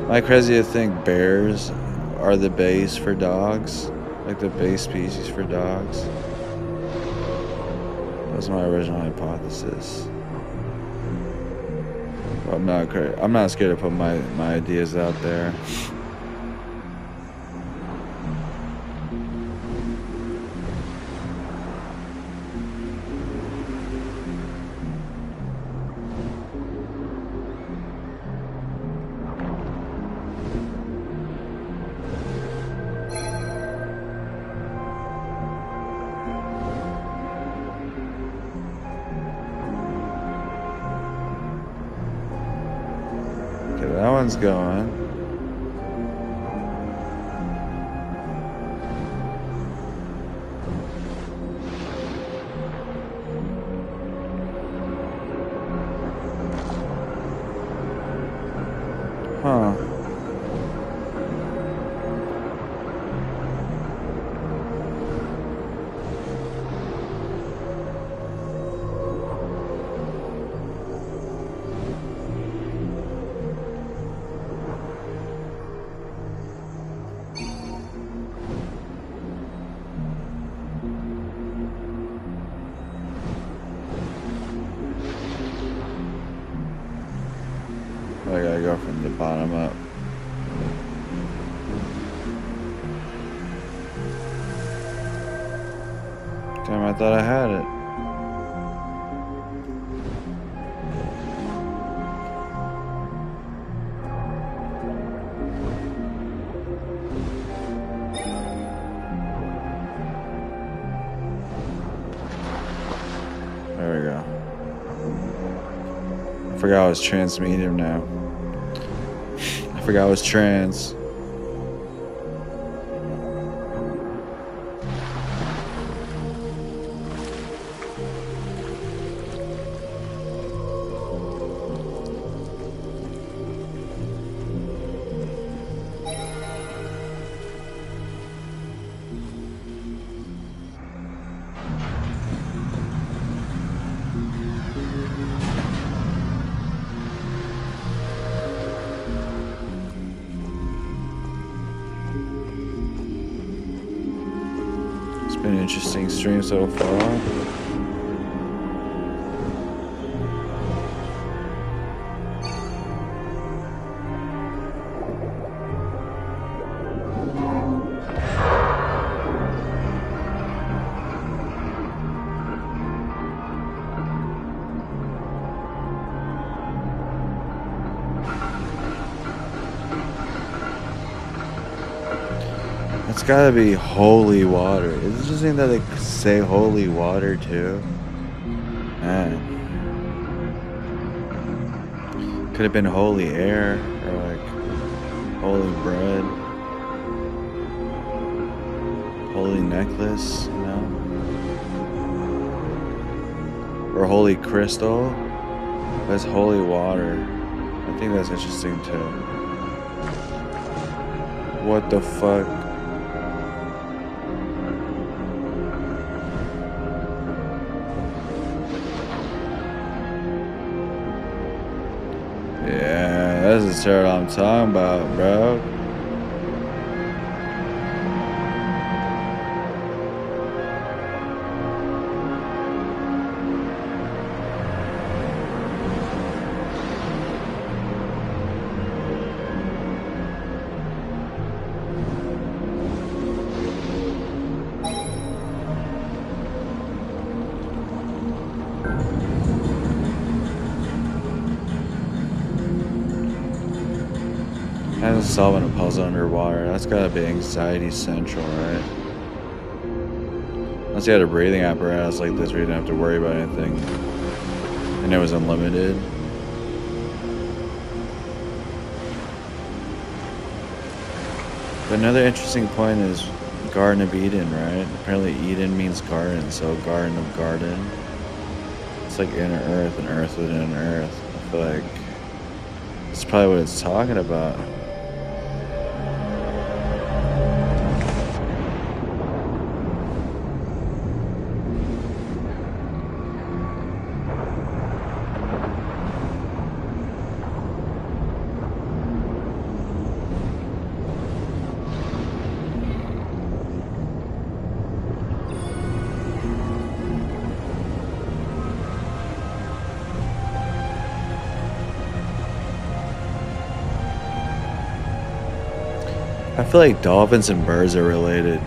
Am I crazy to think bears are the base for dogs? Like the base species for dogs? That's my original hypothesis. But I'm not scared to put my ideas out there. That one's going. Huh. I gotta go from the bottom up. Damn, I thought I had it. There we go. I forgot I was transmedium now. I forgot I was trans. It's been an interesting stream so far. It's gotta be holy water. Is it just saying that they say holy water too? Man. Could have been holy air or like holy bread. Holy necklace, you know? Or holy crystal. That's holy water. I think that's interesting too. What the fuck? Yeah, that's the what I'm talking about, bro. Imagine solving a puzzle underwater. That's gotta be anxiety central, right? Unless you had a breathing apparatus like this where you didn't have to worry about anything. And it was unlimited. But another interesting point is Garden of Eden, right? Apparently Eden means garden, so Garden of Garden. It's like inner earth and earth within earth. I feel like that's probably what it's talking about. I feel like dolphins and birds are related.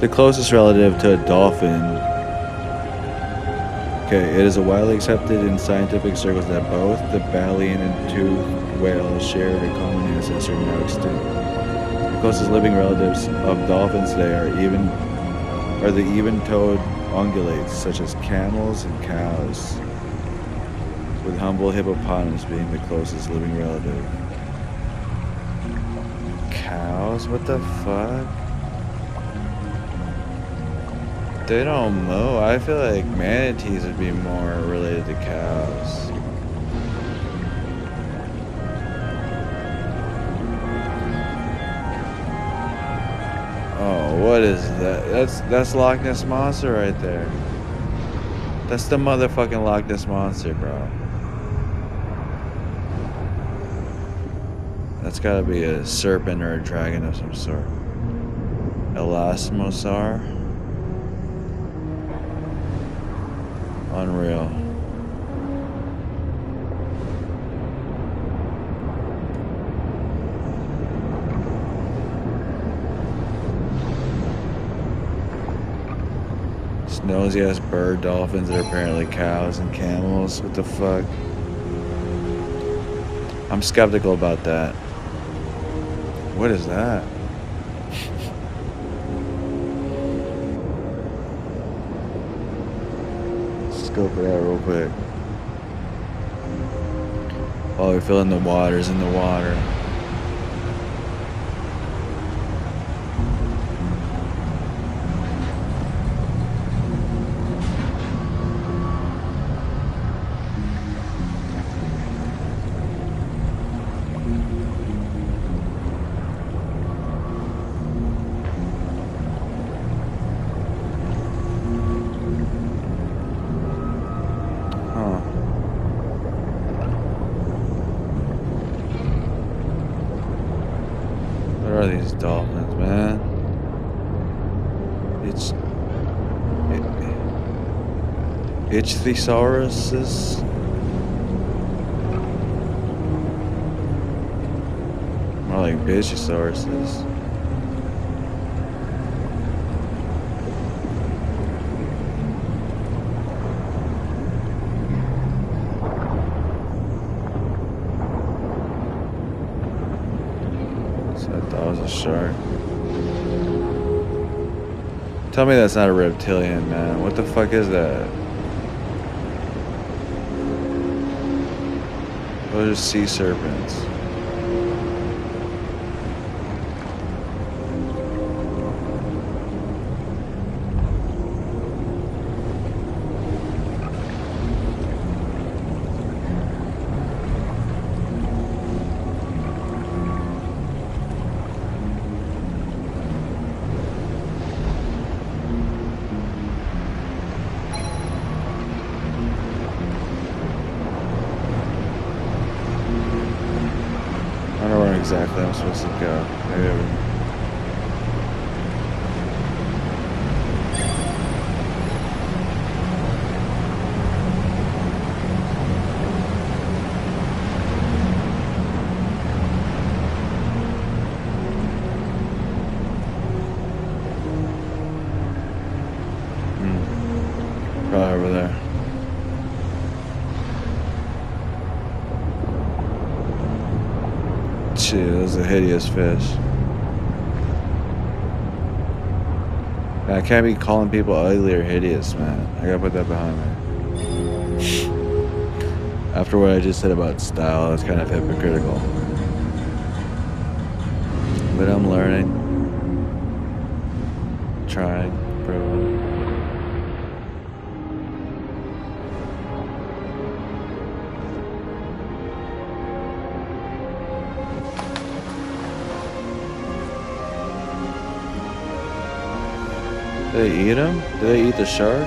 The closest relative to a dolphin. Okay, it is widely accepted in scientific circles that both the baleen and toothed whales share a common ancestor now extinct. The closest living relatives of dolphins today are the even-toed ungulates, such as camels and cows, with humble hippopotamus being the closest living relative. Cows? What the fuck? They don't moo. I feel like manatees would be more related to cows. Oh, what is that? That's Loch Ness Monster right there. That's the motherfucking Loch Ness Monster, bro. That's gotta be a serpent or a dragon of some sort. Elasmosaur. Unreal. nosy ass bird dolphins that are apparently cows and camels. What the fuck? I'm skeptical about that. What is that? Scope it out real quick. While we fill in the waters in the water. What are these dolphins, man? It's Ichthyosauruses? More like Bichosauruses. So I thought it was a shark. Tell me that's not a reptilian, man. What the fuck is that? Those are sea serpents. I don't know where exactly I'm supposed to go. Maybe over here. Probably over there. Shit, that was a hideous fish. Man, I can't be calling people ugly or hideous, man. I gotta put that behind me. After what I just said about style, it's kind of hypocritical. But I'm learning. Trying, improving. Do they eat them? Do they eat the shark?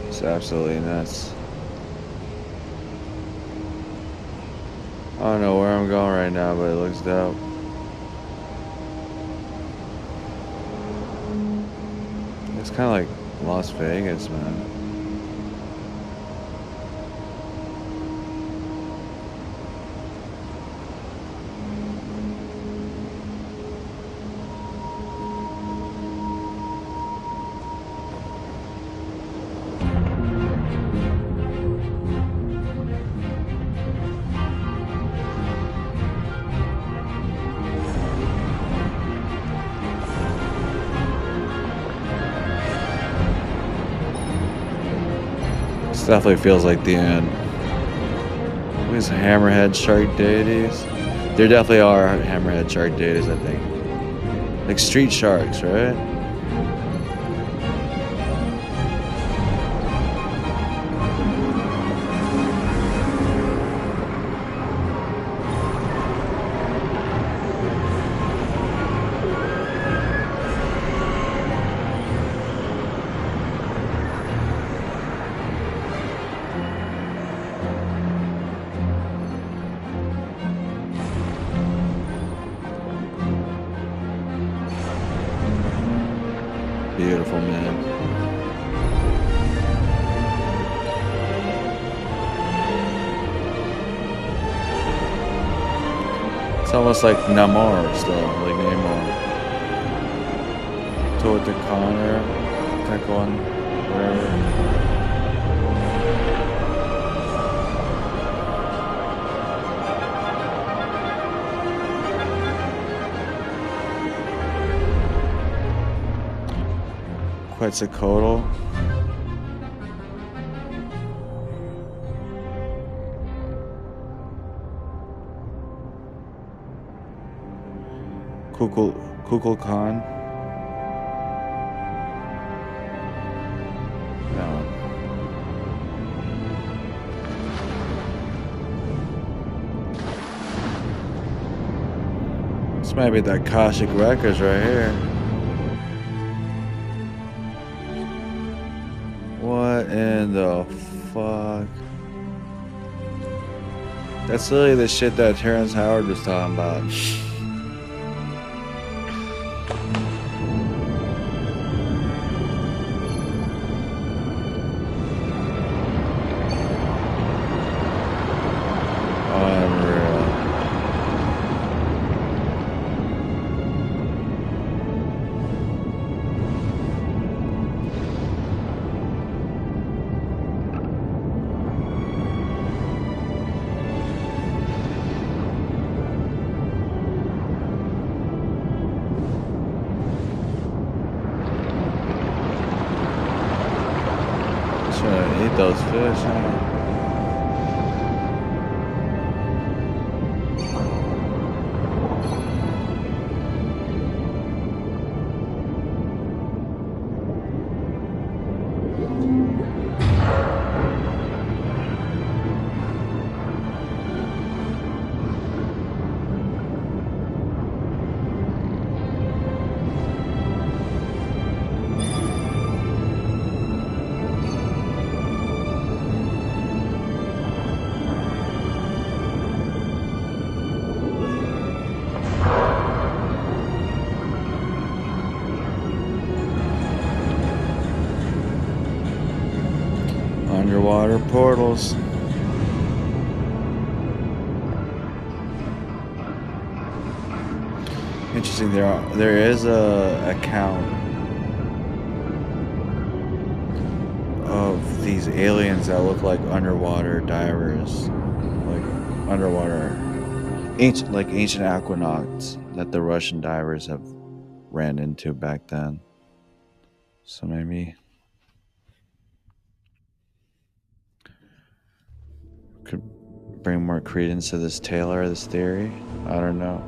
It's absolutely nuts. I don't know where I'm going right now, but it looks dope. It's kind of like Las Vegas, man. This definitely feels like the end. These hammerhead shark deities. There definitely are hammerhead shark deities, I think. Like street sharks, right? Beautiful, man. It's almost like Namor still, like Namor. Toward the Connor, that one, whatever. Quetzalcoatl. Kukulkan. No. This might be the Akashic Records right here. What in the fuck? That's literally the shit that Terrence Howard was talking about. Eat those fish, huh? Underwater portals. Interesting. There is a account of these aliens that look like underwater divers, like underwater ancient aquanauts that the Russian divers have ran into back then. So maybe could bring more credence to this this theory. I don't know.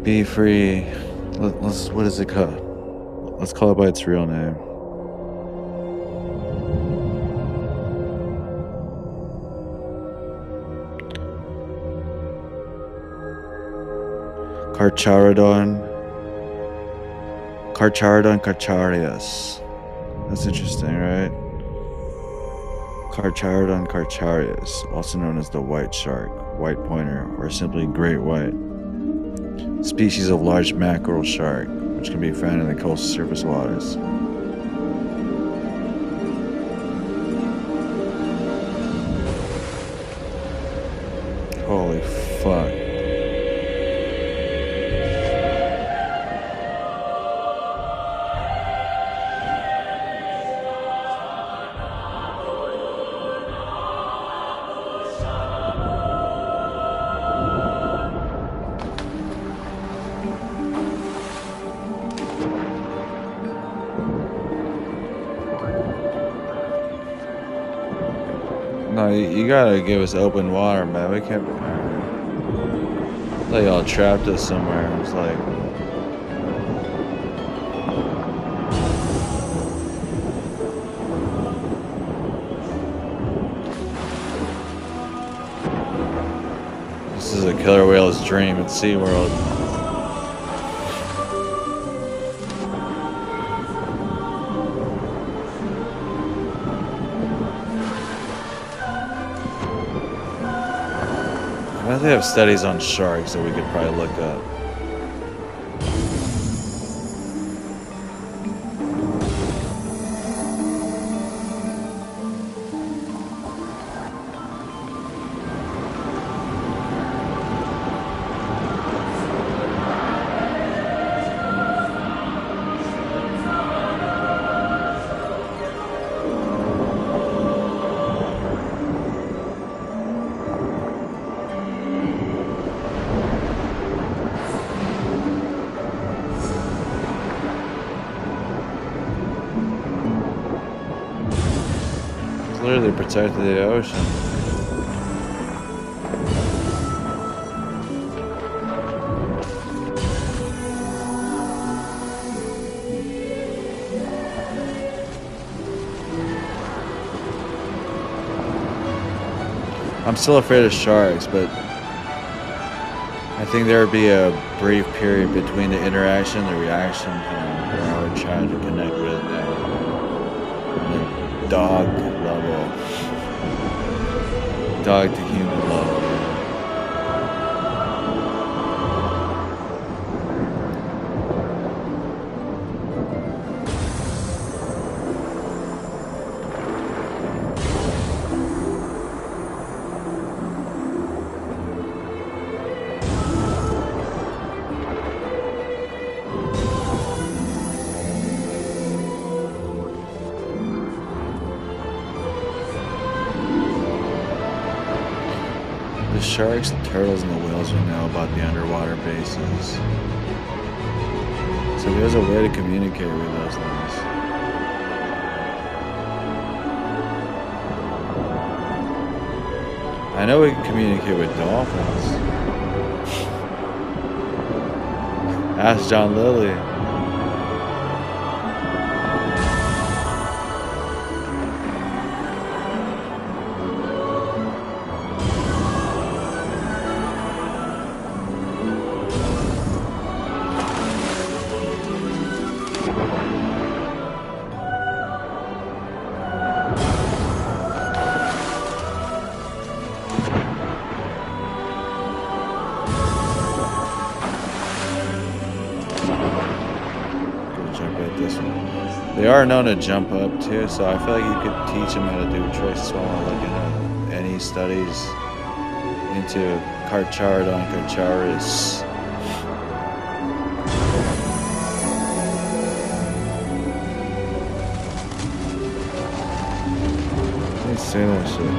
Be free. Let's. What is it called? Let's call it by its real name. Carcharias. That's interesting, right? Carcharodon carcharias, also known as the white shark, white pointer, or simply great white. Species of large mackerel shark, which can be found in the coastal surface waters. Holy fuck. No, you gotta give us open water, man. We can't. I thought y'all trapped us somewhere. It's like. This is a killer whale's dream at SeaWorld. I bet they have studies on sharks that we could probably look up. Clearly protected the ocean. I'm still afraid of sharks, but I think there would be a brief period between the interaction and the reaction time where I would try to connect with them on a dog level, dog to human level. The sharks, the turtles, and the whales will know about the underwater bases. So there's a way to communicate with those things. I know we can communicate with dolphins. Ask John Lilly. They are known to jump up too, so I feel like you could teach them how to do tricks while looking at any studies into Carcharodon carcharis. Let me say that shit.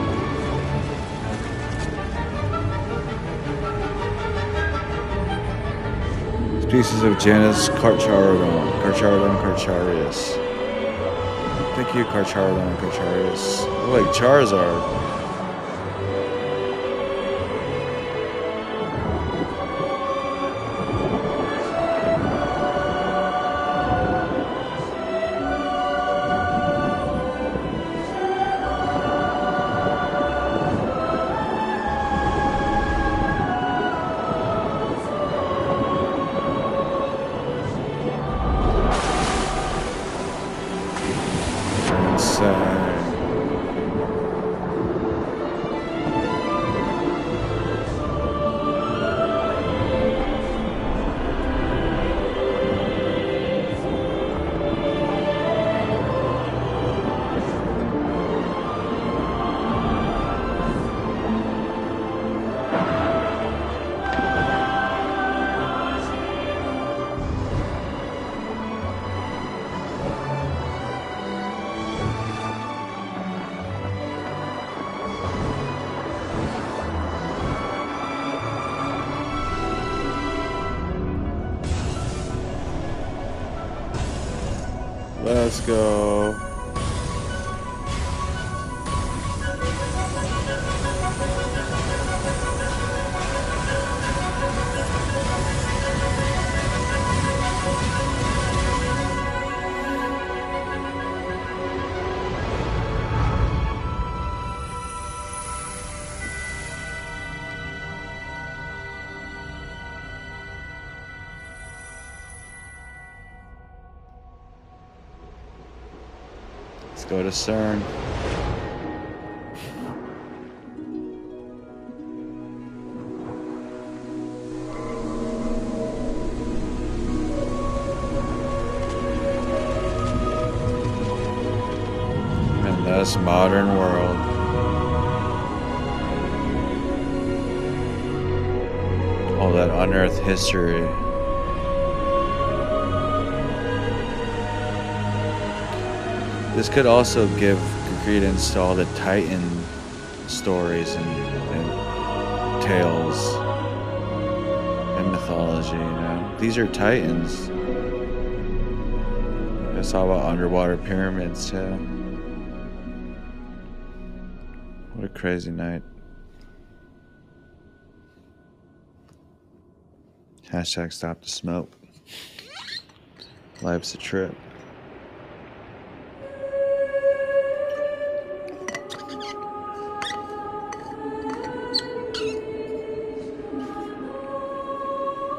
Species of genus Carcharodon carcharis. Thank you, Carcharodon carcharis. Look like Charizard. Let's go. go to CERN. In this modern world. All that unearthed history. This could also give credence to all the Titan stories and tales and mythology, you know. These are Titans. It's all about underwater pyramids too. What a crazy night. Hashtag stop the smoke. Life's a trip.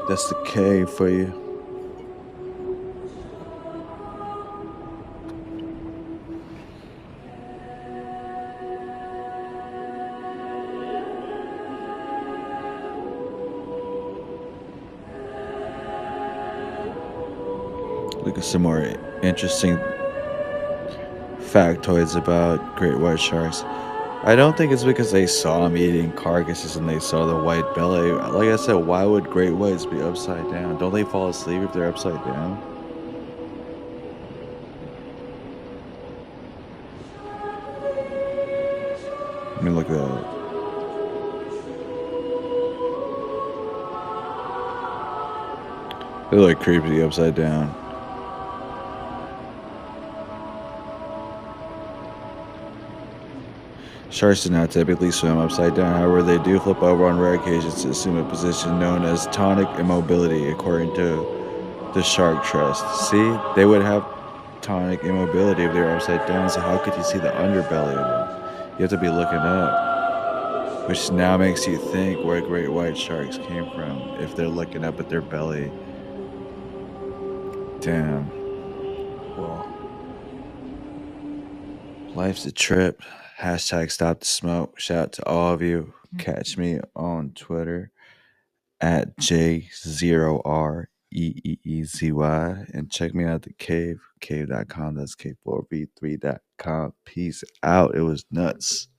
That's the K for you. Look at some more interesting factoids about great white sharks. I don't think it's because they saw them eating carcasses and they saw the white belly. Like I said, why would great whites be upside down? Don't they fall asleep if they're upside down? I mean, look at that. They look creepy upside down. Sharks do not typically swim upside down. However, they do flip over on rare occasions to assume a position known as tonic immobility, according to the Shark Trust. See, they would have tonic immobility if they were upside down, so how could you see the underbelly of them? You have to be looking up, which now makes you think where great white sharks came from if they're looking up at their belly. Damn. Well, life's a trip. Hashtag stop the smoke. Shout out to all of you. Catch me on Twitter at J0REEEZY and check me out at the cave, cave.com. That's K4B3.com. Peace out. It was nuts.